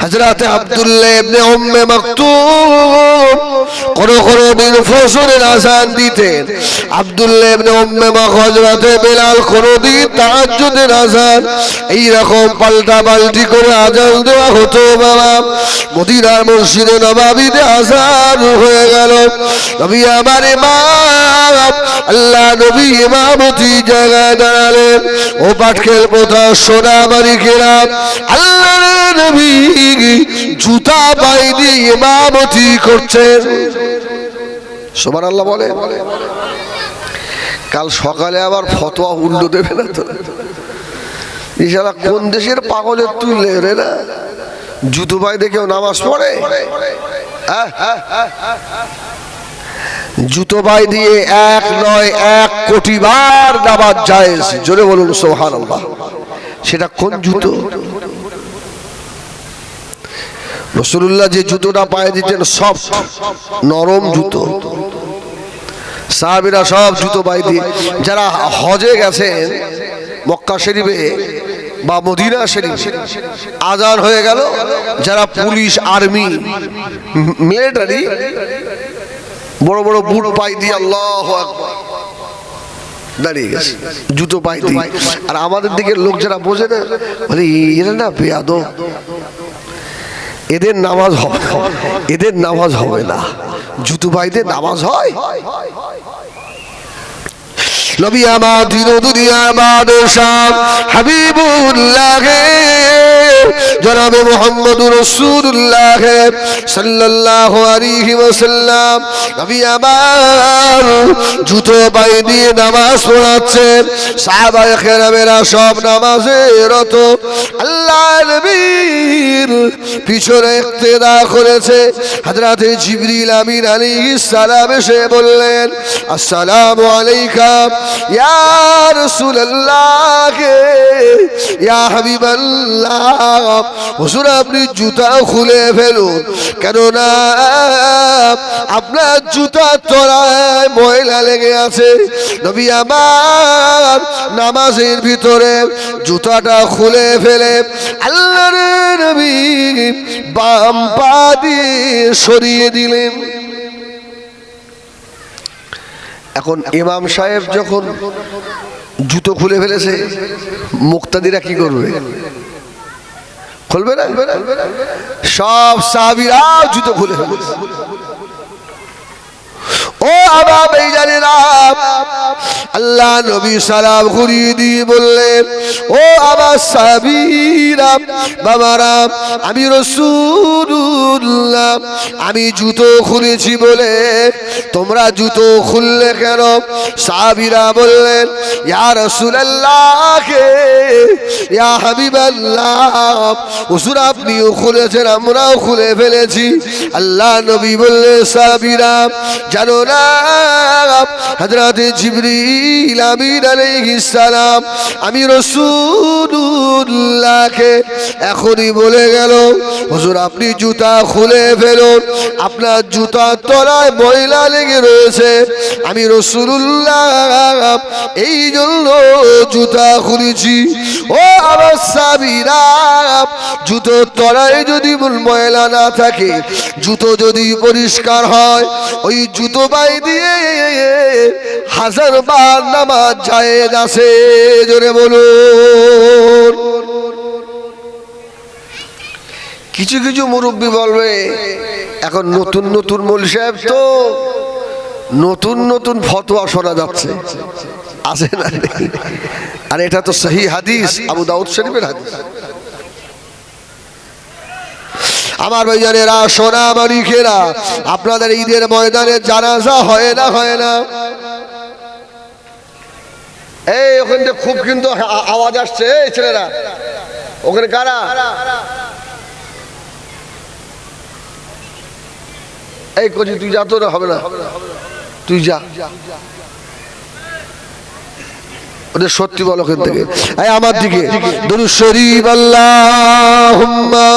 হযরতে আব্দুল্লাহ ইবনে উম্মে মাকতুম কোন দিন ফজরের আযান দিতেন। আব্দুল্লাহ ইবনে উম্মে মাকতুম, হযরতে বেলাল কোন দিন তাহাজ্জুদের আযান। এই রকম পাল্টা পাল্টি করে আযান দেওয়া হতো। বাবা মদিনার মসজিদে নববীতে আযান হয়ে গেল, নবী আমার ইমাম আল্লাহ নবী ইমামতি জায়গায় দাঁড়ালেন। ও পাটকেল পোতা সোনা মালিকেরা, আল্লাহ নবী জুতা পায়ে দিয়ে ইমামতি করছেন। সুবহানাল্লাহ বলে। কাল সকালে আবার ফতোয়া উল্টো দেবে না তো? ইশারা কোন দেশের পাগলের তুলে রে না? জুতো পায়ে দিয়ে কেউ নামাজ পড়ে? জুতো পায়ে দিয়ে এক নয় 1 কোটি বার নামাজ জায়েজ। জোরে বলুন সুবহানাল্লাহ। সেটা কোন জুতো? রাসূলুল্লাহ যে জুতোটা পায়ে দিতেন সব নরম জুতো। সাহাবীরা সব জুতো পায়ে দিয়ে, যারা হজে গেছেন মক্কা শরীফে বা মদিনা শরীফ, আযান হয়ে গেল, যারা পুলিশ আর্মি মিলিটারি বড় বড় বুট পায়ে দিয়ে আল্লাহু আকবার দাঁড়িয়ে গেছে, জুতো পায়ে দিয়ে। আর আমাদের দিকের লোক যারা বোঝে না, বলে এরা না বেয়াদব, এদের নামাজ হবে না, এদের নামাজ হবে না। জুতো পায়ে দিয়ে নামাজ হয়? নবী আমার দিন দুনিয়ার বাদশাহ হাবিবুল্লাহ জনাবে মুহাম্মদুর রাসূলুল্লাহ সাল্লাল্লাহু আলাইহি ওয়াসাল্লাম, নবী আমার জুতো পায়ে দিয়ে নামাজ পড়াচ্ছেন। সাহাবায়ে কেরামেরা সব নামাজে রত, আল্লাহ নবীর পিছনে ইক্তেদা করেছে। হযরতে জিবরিল আমিন আলাইহিস সালাম এসে বললেন, আসসালামু আলাইকা ইয়া রাসূলুল্লাহ ইয়া হাবিবাল্লাহ। হুজুর আপনি জুতা খুলে ফেলুন, কেননা আপনার জুতার তলায় ময়লা লেগে আছে। নবী আমার নামাজের ভিতরে জুতাটা খুলে ফেলে আল্লাহর নবী বাম পা দিয়ে সরিয়ে দিলেন। এখন ইমাম সাহেব যখন জুতো খুলে ফেলেছে, মুক্তাদিরা কি করবে? খুলবে না? সব সাহাবীরা জুতো খুলে ফেলেছে। ইমাম সাহেব যখন জুতো খুলে ফেলেছে, মুক্তাদিরা কি করবে? খুলবে না? সব সাহাবীরা জুতো খুলে ফেলেছে। ইমাম সাহেব যখন জুতো খুলে ফেলেছে, মুক্তাদিরা কি করবে? খুলবে না? সব সাহাবীরা জুতো খুলে ফেলেছে। ও আমার ভাইজানেরা, আল্লাহ নবী সালাম ঘুরিয়ে দিয়ে বললেন, ও আমার সাহাবীরা বাবারা, আমি রাসূলুল্লাহ আমি জুতো খুলেছি বলে তোমরা জুতো খুললে কেন? সাহাবীরা বললেন, ইয়া রাসূলুল্লাহ, ইয়া হাবিবাল্লাহ, হুজুর আপনিও খুলেছেন, আমরাও খুলে ফেলেছি। আল্লাহ নবী বললেন, সাহাবীরা জানো না, হযরত জিবরিল আমিন আলাইহিস সালাম আমি রাসূলুল্লাহকে এখনই বলে গেল, হুজুর আপনি জুতা খুলে ফেলুন, আপনার জুতার তলায় ময়লা লেগে রয়েছে। আমি রাসূলুল্লাহ এই জন্য জুতা খুলেছি। ও আমার সাহাবীরা, জুতোর তলায় যদি ময়লা না থাকে, জুতো যদি পরিষ্কার হয়, ওই জুতো পায়ে দিয়ে 1000 বার নামাজ জায়েজ আছে। জোরে বলুন। কিছু কিছু মুরব্বী বলবে, এখন নতুন নতুন মৌলভী সাহেব তো নতুন নতুন ফতোয়া শোনা যাচ্ছে, আছে না? আর এটা তো সহি হাদিস, আবু দাউদ শরীফের হাদিস। আমার ভাইজানেরা, সোনা মানিকেরা, আপনাদের ঈদের ময়দানে জানাজা হয় না? হয় না? এই ওখান থেকে খুব কিন্তু আওয়াজ আসছে, এই ছেলেরা ওখানে কারা? এই কচি তুই যা, তো হবে না, তুই যা, ওদের সত্যি বল ওখান থেকে। এই আমার দিকে দুরূদ শরীফ, আল্লাহুম্মা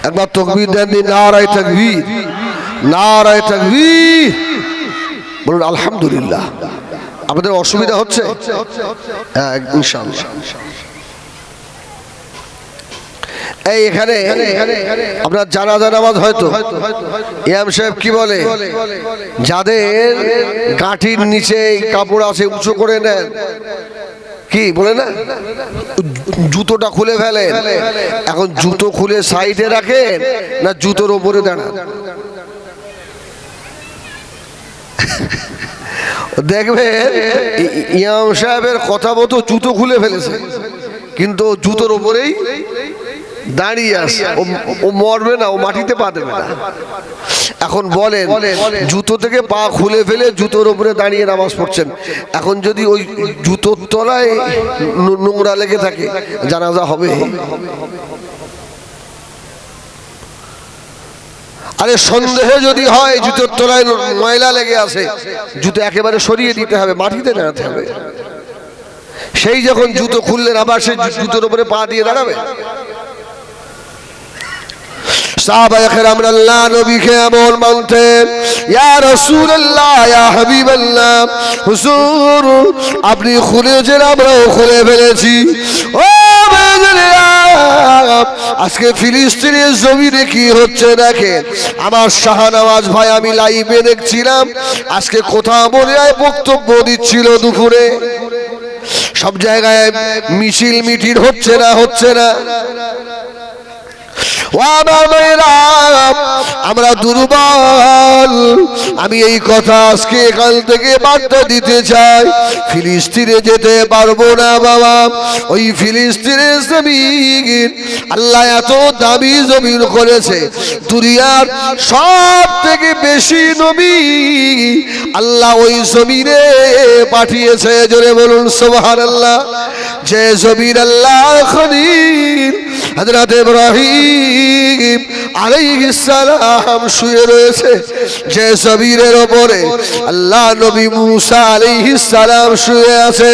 একবার তাকবীর দেন, নারায়ে তাকবীর, নারায়ে তাকবীর বলুন। আলহামদুলিল্লাহ। আপনাদের অসুবিধা হচ্ছে? হ্যাঁ ইনশাআল্লাহ। এই এখানে আপনার জানাজা নামাজ হয়তো ইমাম সাহেব কি বলে, যাদের গাঁঠির নিচে কাপড় আছে উঁচু করে নেন, কি বলে না, জুতোটা খুলে ফেলেন। এখন জুতো খুলে সাইডে রাখেন না জুতোর ওপরে দাঁড়ান? দেখবেন ইমাম সাহেবের কথা মতো জুতো খুলে ফেলেছে, কিন্তু জুতোর ওপরেই দাঁড়িয়ে আছে। ও মরবে না, ও মাটিতে পা দেবে না। এখন বলেন, জুতো থেকে পা খুলে ফেলে জুতোর উপরে দাঁড়িয়ে নামাজ পড়ছেন, এখন যদি ওই জুতোর তলায় নোংরা লেগে থাকে, জানাজা হবে? আরে সন্দেহে যদি হয় জুতোর তলায় ময়লা লেগে আছে, জুতো একেবারে সরিয়ে দিতে হবে, মাটিতে দাঁড়াতে হবে। সেই যখন জুতো খুললেন, আবার সেই জুতোর উপরে পা দিয়ে দাঁড়াবে? সাহাবায়ে কেরাম আল্লাহ নবীকে এমন মানতেন, ইয়া রাসূলুল্লাহ, ইয়া হাবিবাল্লাহ, হুজুর আপনি খুলেছেন, আমরাও খুলে ফেলেছি। ও আজকে ফিলিস্তিনের জমিনে কি হচ্ছে দেখেন। আমার শাহনওয়াজ ভাই, আমি লাইভে দেখছিলাম, আজকে কোথাও মনে হয় বক্তব্য দিচ্ছিল দুপুরে, সব জায়গায় মিছিল মিটিং হচ্ছে না, হচ্ছে না। আমরা দুর্বল। আমি এই কথা আজকে এখান থেকে বার্তা দিতে চাই, ফিলিস্তিনে যেতে পারবো না বাবা। ওই ফিলিস্তিনের জমিন আল্লাহ এত দামি জমিন করেছে, দুনিয়ার সব থেকে বেশি নবী আল্লাহ ওই জমিনে পাঠিয়েছে। জোরে বলুন সুবহানাল্লাহ। যে জমিন আল্লাহ খলিল হযরত ইব্রাহিম আলাইহিস সালাম শুয়ে রয়েছে, যে জমিনের উপরে আল্লাহ নবী মুসা আলাইহিস সালাম শুয়ে আছে,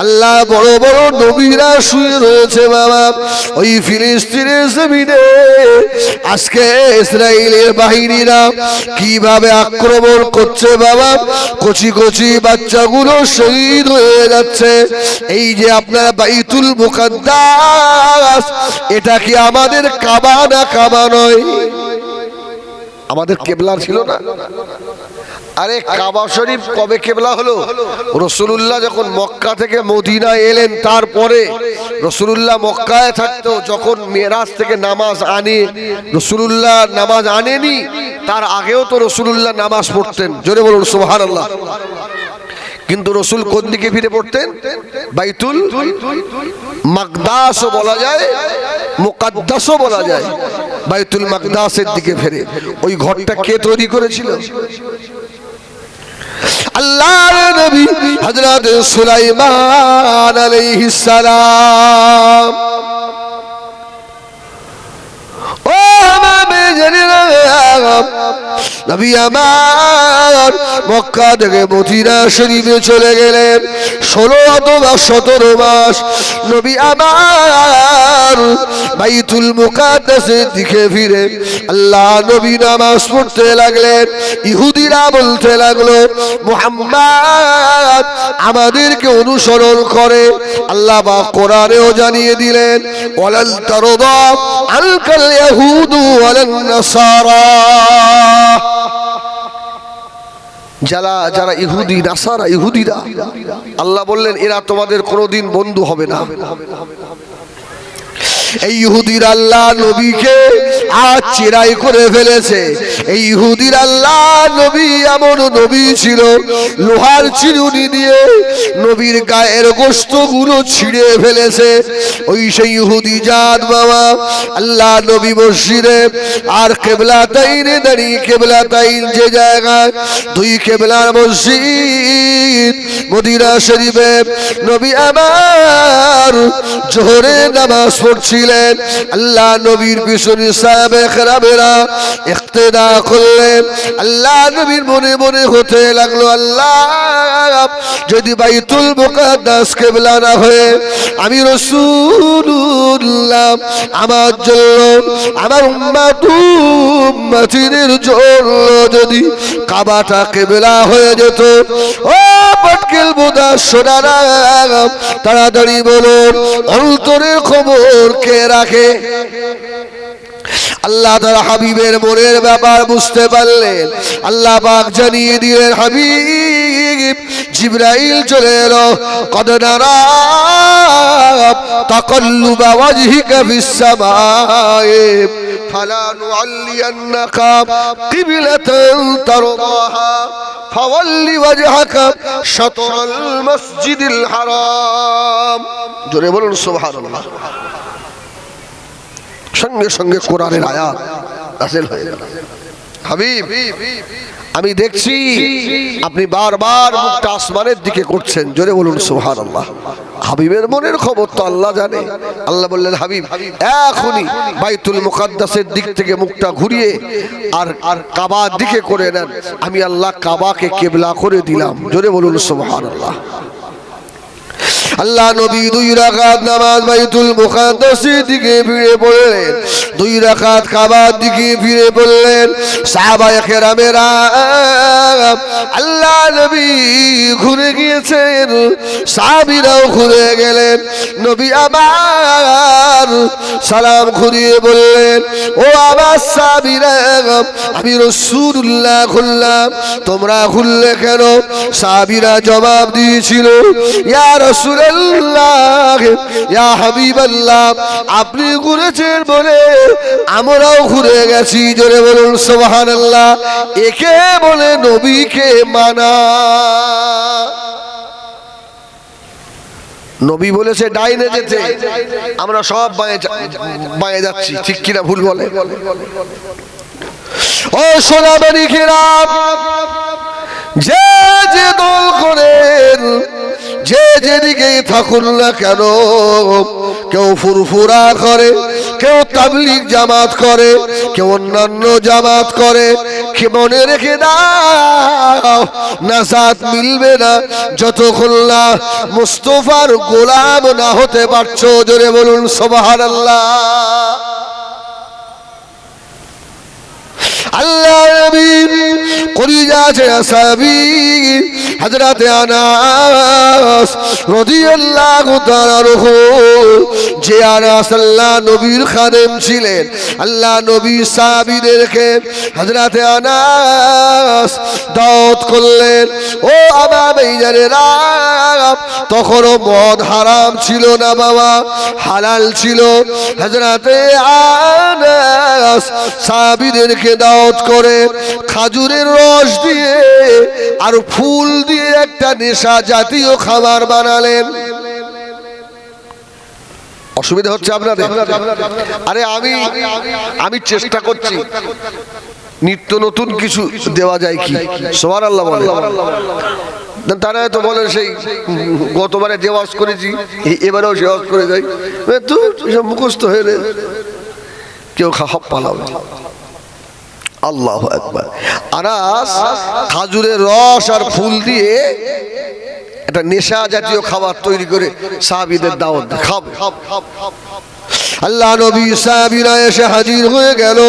আল্লাহ বড় বড় নবীরা শুয়ে রয়েছে বাবা। ওই ফিলিস্তিনের জমিনে আজকে ইসরায়েলের বাহিনীরা কিভাবে আক্রমণ করছে বাবা, কচি কচি বাচ্চাগুলো শহীদ হয়ে যাচ্ছে। এই যে আপনার বাইতুল মুকাদ্দাস, এটা কি আমাদের কাবা না? কাবা নয়, আমাদের কেবলা ছিল না? আরে কাবা শরীফ কবে কিবলা হলো? রাসূলুল্লাহ যখন মক্কা থেকে মদিনায় এলেন, তারপরে রাসূলুল্লাহ মক্কায় থাকতো, যখন মেরাজ থেকে নামাজ আনে, রাসূলুল্লাহ নামাজ আনেনি, তার আগেও তো রাসূলুল্লাহ নামাজ পড়তেন। জোরে বলুন সুবহানাল্লাহ। কিন্তু রসুল কোন দিকে ফিরে পড়তেন? বাইতুল মাকদাসও বলা যায়, মুকাদ্দাসও বলা যায়, বাইতুল মাকদাসের দিকে ফিরে। ওই ঘরটা কে তৈরি করেছিল? আল্লাহর নবী হযরত সুলাইমান আলাইহিস সালাম। ও মামে জানেনা নবী আমার মক্কা থেকে মদিনা শরীফে চলে গেলেন। 16 অথবা 17 মাস নবী আমার বাইতুল মুকাদ্দাসের দিকে ফিরে আল্লাহ নবী নামাজ পড়তে লাগলেন। ইহুদিরা বলতে লাগলো, মুহাম্মদ আমাদেরকে অনুসরণ করে। আল্লাহ পাক কোরআনেও জানিয়ে দিলেন, ওয়ালাল তারদা আনকাল ইয়াহুদু ওয়ালান নাসারা। যারা যারা ইহুদি নাসারা, ইহুদিরা, আল্লাহ বললেন এরা তোমাদের কোনোদিন বন্ধু হবে না। এই ইহুদির আল্লাহ নবীকে আজ চিরাই করে ফেলেছে। এই ইহুদির আল্লাহ নবী এমন নবী ছিল, লোহার চিরুনি দিয়ে নবীর গায়ের গোশতগুলো ছিঁড়ে ফেলেছে। ওই সেই ইহুদি জাত বাবা আল্লাহ নবী মসজিদে আর কিবলাতাইনে দাঁড়িয়ে, কিবলাতাইন যে জায়গায় দুই কিবলার মসজিদ মদিনা শরীফে নবী আমার জোহরে নামাজ পড়ছিলেন। আল্লাহ নবীর পিছনে সাহাবে কেরামেরা ইক্তেদা করলেন। আল্লাহ নবীর মনে মনে হতে লাগলো, আল্লাহ যদি বাইতুল মুকাদ্দাস কিবলা না হয়ে আমি রাসূলুল্লাহ আমার জন্য, আমার উম্মতের জন্য যদি কাবাটা কিবলা হয়ে যেত। ও পটকেল বোদা সোনারা তাড়াতাড়ি বলুন, অন্তরের খবর কে রাখে? আল্লাহ তাআলা হাবিবের মনের ব্যাপার বুঝতে পারলেন। আল্লাহ পাক জানিয়ে দিলেন, হাবিব জিবরাইল চলে এলো। কদ নারা তাকাল্লুবা ওয়াজহিকা ফিস সামায়ে ফালানুআল্লিয়ান্নাকা কিবলাতান তারদাহা ফাওয়াল্লি ওয়াজহাকা শাতরাল মসজিদিল হারাম। জোরে বলুন সুবহানাল্লাহ। সঙ্গে সঙ্গে কোরআনের আয়াত নাযিল হয়ে গেল। হাবিব আমি দেখছি আপনি বারবার মুখটা আসমানের দিকে করছেন। জোরে বলুন সুবহানাল্লাহ। হাবিবের মনের খবর তো আল্লাহ জানে। আল্লাহ বললেন, হাবিব এখনই বাইতুল মুকাদ্দাসের দিক থেকে মুখটা ঘুরিয়ে আর কাবার দিকে করে নেন। আমি আল্লাহ কাবাকে কিবলা করে দিলাম। জোরে বলুন সুবহানাল্লাহ। আল্লাহ নবী 2 রাকাত নামাজ বাইতুল মুকাদ্দাসের দিকে ফিরে পড়লেন, 2 রাকাত কাবার দিকে ফিরে পড়লেন। সাহাবায়ে কেরামেরা আল্লাহ নবী ঘুরে গিয়েছেন, সাহাবীরাও ঘুরে গেলেন। নবী আবার সালাম ঘুরিয়ে বললেন, ও আমার সাহাবীরা আমি রাসূলুল্লাহ খুললাম, তোমরা খুললে কেন? সাহাবীরা জবাব দিয়েছিল, ইয়া রাসূল ইয়া হাবিবাল্লাহ আপনি ঘুরেছেন বলে আমরাও ঘুরে গেছি। জোরে বলুন সুবহানাল্লাহ। একে বলে নবীকে মানা। নবী বলেছে ডাইনে যেতে, আমরা সব বাঁয়ে যাচ্ছি, ঠিক কিনা ভুল বলে? ও সোনাবাড়ি কিরাম, যে যে দল করেন, যে যেদিকেই থাকুন না কেন, কেউ ফুরফুরা করে, কেউ তাবলীগ জামাত করে, কেউ অন্যান্য জামাত করে, কে মনে রেখে দাও নাজাত মিলবে না যতক্ষণ না মুস্তাফার গোলাম না হতে পারছো। জোরে বলুন সুবহানাল্লাহ। আল্লাহ নবীর কলিজা আছে সাহাবী হযরত আনাস আনাস রাদিয়াল্লাহু তাআলা আনহু, যে আনাস আল্লাহ নবীর খাদেম ছিলেন, আল্লাহ নবী সাহাবীদেরকে হযরতে আনাস দাওয়াত করলেন। ও আমার ভাইজানেরা, তখনও মদ হারাম ছিল না বাবা, হালাল ছিল। হযরতে আনাস সাহাবীদেরকে দাওয়াত করে খাজুরের রস দিয়ে আর ফুল দিয়ে একটা নেশা জাতীয় খাবার বানালেন। অসুবিধা হচ্ছে আপনাদের? আরে আমি চেষ্টা করছি নিত্য নতুন কিছু দেওয়া যায় কি। সুবহানাল্লাহ বলে। তারা তো বলে সেই গতবারে যে ওয়াজ করেছি এবারেও সে ওয়াজ করে যাই, তো সব মুখস্থ হয়ে কেউ খাওয়া পালাবে। আল্লাহু আকবার। আনাস খাজুরের রস আর ফুল দিয়ে একটা নেশা জাতীয় খাবার তৈরি করে সাহাবীদের দাওয়াত খাবে। আল্লাহ নবী সাহাবীরা এসে হাজির হয়ে গেল।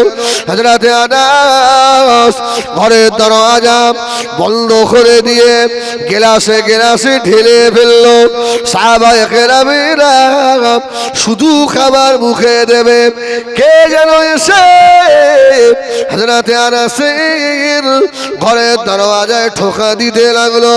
হযরতে আনাস ঘরের দরজা বন্ধ করে দিয়ে গ্লাসে গ্লাসে ঢেলে ফেললো। সাহাবায়ে কেরামেরা শুধু খাবার মুখে দেবে, কে যেন এসে হযরতে আনাসের ঘরের দরজায় ঠোকা দিতে লাগলো।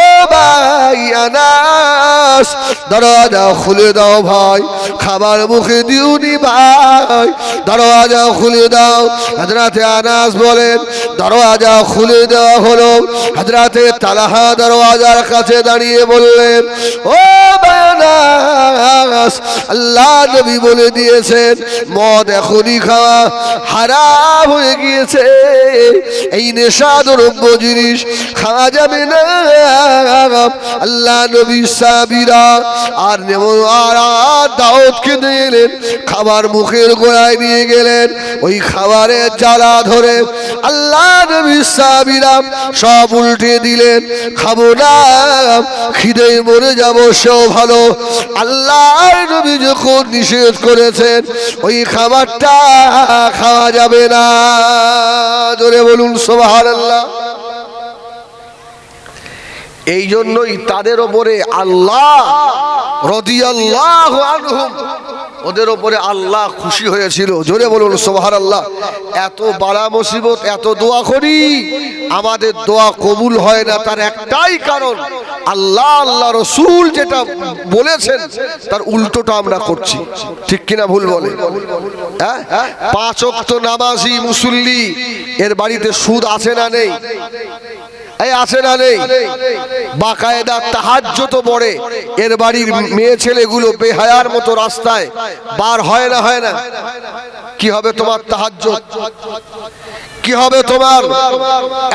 ও ভাই আনাস, দরজা খুলে দাও ভাই, খাবার মুখে দিউনি ভাই, দরজা খুলে দাও। হযরতে আনাস বলেন, দরজা খুলে দেওয়া হলো। হযরতে তালহা দরজার কাছে দাঁড়িয়ে বললেন, ও আনাস, আল্লাহ নবী বলে দিয়েছেন মদ এখনই খাওয়া হারাম হয়ে গিয়েছে, এই নেশা দ্রব্য জিনিস খাওয়া যাবে না। আল্লাহ নবী সাহাবীরা আর দাওয়াত খেতে এলেন, খাবার মুখের গোড়ায় নিয়ে গেলেন। ওই খাবারের জ্বালা ধরে আল্লাহ নবী সাহাবীরা সব উল্টে দিলেন। খাবো না, খিদে মরে যাব সেও ভালো। আল্লাহর নবী যখন নিষেধ করেছেন ওই খাবারটা খাওয়া যাবে না। জোরে বলুন সুবহানাল্লাহ। এই জন্যই তাদের ওপরে আল্লাহ রাদিয়াল্লাহু আনহুম, ওদের ওপরে আল্লাহ খুশি হয়েছিল। জোরে বলুন সুবহানাল্লাহ। এত বালা মুসিবত, এত দোয়া করি, আমাদের দোয়া কবুল হয় না, তার একটাই কারণ আল্লাহ আল্লাহ রসুল যেটা বলেছেন তার উল্টোটা আমরা করছি। ঠিক কিনা ভুল বলে? হ্যাঁ, 5 ওয়াক্ত নামাজি মুসল্লি, এর বাড়িতে সুদ আছে না নেই? এই আছে না নেই? বাকায়দা তাহাজ্জুদ পড়ে, এর বাড়ির মেয়ে ছেলেগুলো বেহায়ার মতো রাস্তায় বার হয় না? হয় না? কি হবে তোমার তাহাজ্জুদ? কি হবে তোমার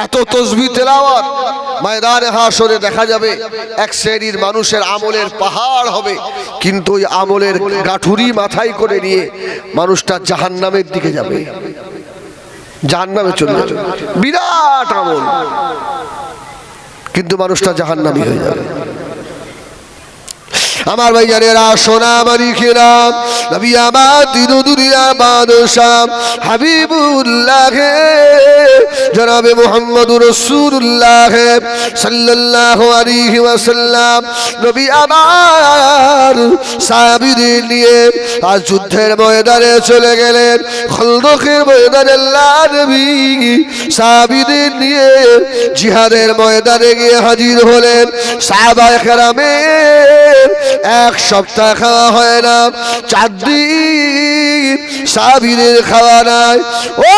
এত তাসবিহ তেলাওয়াত? ময়দানে হাশরে দেখা যাবে এক শ্রেণীর মানুষের আমলের পাহাড় হবে, কিন্তু ওই আমলের গাঠুরি মাথায় করে নিয়ে মানুষটা জাহান্নামের দিকে যাবে, জাহান্নামে চলে যাবে। বিরাট আমল, কিন্তু মানুষটা জাহান্নামী হয়ে যাবে। আমার ভাইজানেরা, সোনা মানিকেরা, নবী আমার দিন দুনিয়ার বাদশাহ হাবিবুল্লাহ জনাবে মুহাম্মদুর রাসূলুল্লাহ সাল্লাল্লাহু আলাইহি ওয়াসাল্লাম নবী আমার সাহাবীদের নিয়ে আজ যুদ্ধের ময়দানে চলে গেলেন। খন্দকের ময়দানে আল্লাহ নবী সাহাবীদের নিয়ে জিহাদের ময়দানে গিয়ে হাজির হলেন। সাহাবায়ে কেরামের 1 সপ্তাহ খাওয়া হয় না, 4 দিন সাহাবীদের খাওয়া নাই। ও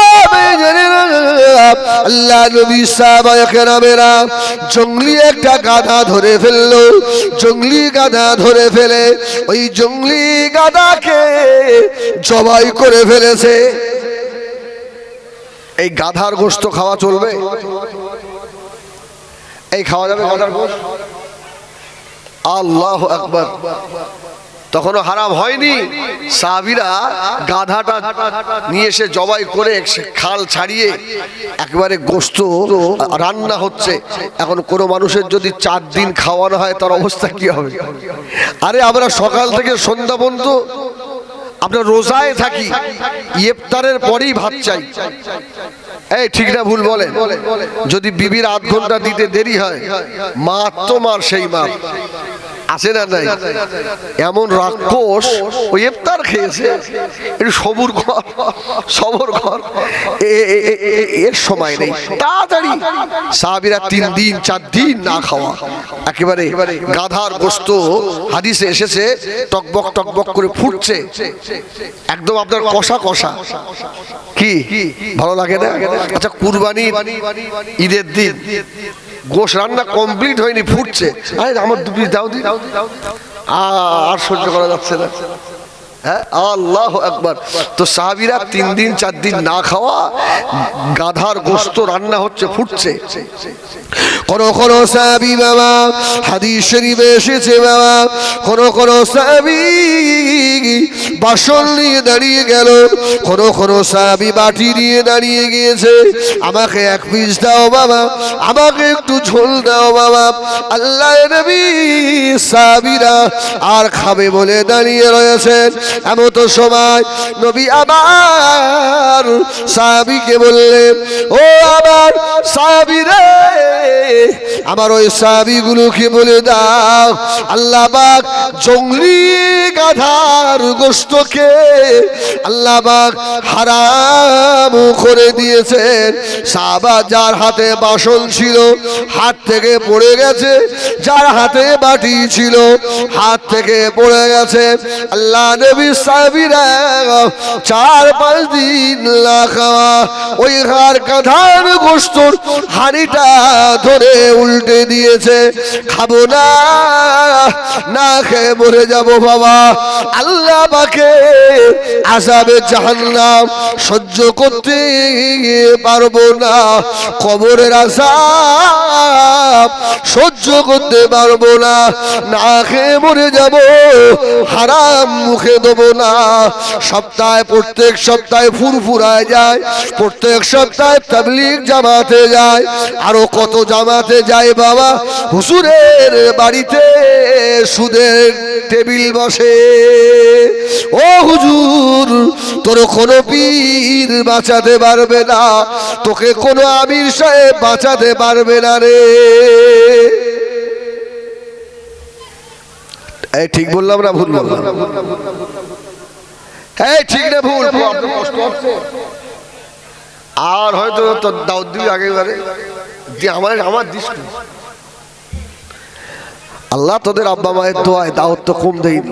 আল্লাহ নবী সাহাবায়ে কেরামেরা জঙ্গলি একটা গাধা ধরে ফেললো। জঙ্গলি গাধা ধরে ফেলে ওই জঙ্গলি গাধাকে জবাই করে ফেলেছে। এই গাধার গোশত খাওয়া চলবে? এই খাওয়া যাবে গাধার গোশত? আল্লাহু আকবার। তখনও হারাম হয়নি। সাহাবীরা গাধাটা নিয়ে এসে জবাই করে খাল ছাড়িয়ে একবারে গোশত রান্না হচ্ছে। এখন কোনো মানুষের যদি 4 দিন খাওয়ানো হয় তার অবস্থা কি হবে? আরে আমরা সকাল থেকে সন্ধ্যা পর্যন্ত আমরা রোজায় থাকি, ইফতারের পরেই ভাত চাই। এই ঠিক না ভুল বলেন? যদি বিবির আধ ঘন্টা দিতে দেরি হয়, মা তো মার সেই মা আছে না নাই? এমন রাক্ষস ওই ইফতার খেয়েছে, একটু সবুর কর, সবর কর, এর সময় নেই, তাড়াতাড়ি। সাহাবীরা 3 দিন 4 দিন না খাওয়া, একেবারে গাধার গোশত হাদিসে এসেছে টকবক টকবক করে ফুটছে, একদম আপনার কষা কষা। কি ভালো লাগে না? আচ্ছা, কুরবানির ঈদের দিন গোশ রান্না কমপ্লিট হয়নি, ফুটছে, আরে আমার 2 পিস দাও দি, আর সহ্য করা যাচ্ছে না। হ্যাঁ, আল্লাহু আকবার। তো সাহাবীরা 3 দিন 4 দিন না খাওয়া, গাধার গোশত রান্না হচ্ছে, ফুটছে। কোন কোন সাহাবী বাবা, হাদিস শরীফে এসেছে বাবা, কোন সাহাবী বাসন নিয়ে দাঁড়িয়ে গেল, কোন সাহাবী বাটি নিয়ে দাঁড়িয়ে গিয়েছে, আমাকে 1 পিস দাও বাবা, আমাকে একটু ঝোল দাও বাবা। আল্লাহর নবী সাহাবীরা আর খাবে বলে দাঁড়িয়ে রয়েছেন। এমন তো সময় নবী আবার সাহাবীকে বললেন, ও আমার সাহাবী রে, আমার ওই সাহাবীগুলোকে বলে দাও, আল্লাহ পাক জঙ্গলি গাধার গোশতকে আল্লাহ পাক হারাম করে দিয়েছেন। সাহাবা যার হাতে বাসন ছিল হাত থেকে পড়ে গেছে, যার হাতে বাটি ছিল হাত থেকে পড়ে গেছে। আল্লাহ নবী সাহাবীরা 4-5 দিন না খাওয়া ওই গাধার গোশতর হাঁড়িটা ধরে উল্টে দিয়েছে। খাবো না, না খেয়ে মরে যাব বাবা, আল্লাহ পাকে আযাবে জাহান্নাম সহ্য করতে পারবো না, কবরের আযাব সহ্য করতে পারবো না, না খেয়ে মরে যাব, হারাম মুখে দেবো না। সপ্তাহে প্রত্যেক সপ্তাহে ফুরফুরায় যায়, প্রত্যেক সপ্তাহে তাবলীগ জামাতে যায়, আরো কত জামাতে যায় বাবা। হুজুরের বাড়িতে সুদের টেবিল বসে, ও হুজুর তোর কোনো পীর বাঁচাতে পারবে না, তোকে কোনো আমির সাহেব বাঁচাতে পারবে না রে। এই ঠিক বললাম না ভুল বললাম? এই ঠিক না ভুল? কষ্ট হচ্ছে আর হয়তো তোর দাউদ দিবি আগেবারে আমার দিস। আল্লাহ তোদের আব্বা মায়ের দোয়ায় দাওয়াত তো কম দেয়নি।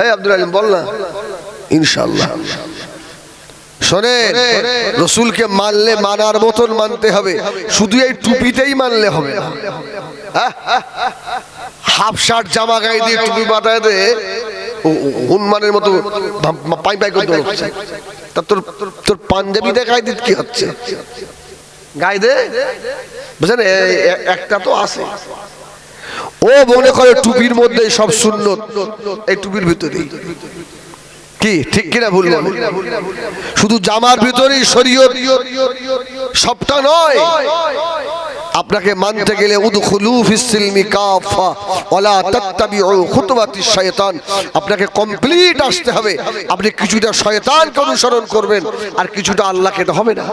এই আব্দুল আলিম বল না, ইনশাআল্লাহ। শোনেন, রসুলকে মানলে মানার মতন মানতে হবে, শুধু এই টুপিতেই মানলে হবে না। হাফ শার্ট জামা গায়ে দিয়ে টুপি মাথায় দিয়ে হনুমানের মতো পাই পাই করে দৌড়চ্ছে, তা তোর পাঞ্জাবিটা গায়ে দিতে কি হচ্ছে? গায়ে দে, বুঝলেন? একটা তো আছে, ও মনে করে টুপির মধ্যে সব সুন্নত, এই টুপির ভিতরেই। কি ঠিক কিনা ভুল? শুধু জামার ভিতরেই শরীয়ত, সবটা নয়। আপনাকে মানতে গেলে উদখুলু ফিস সিলমি কাফা ওয়ালা তাত্তাবিউ খুতুওয়াতিশ শায়তান, আপনাকে কমপ্লিট আসতে হবে। আপনি কিছুটা শয়তানকে অনুসরণ করবেন আর কিছুটা আল্লাহকে, হবে না।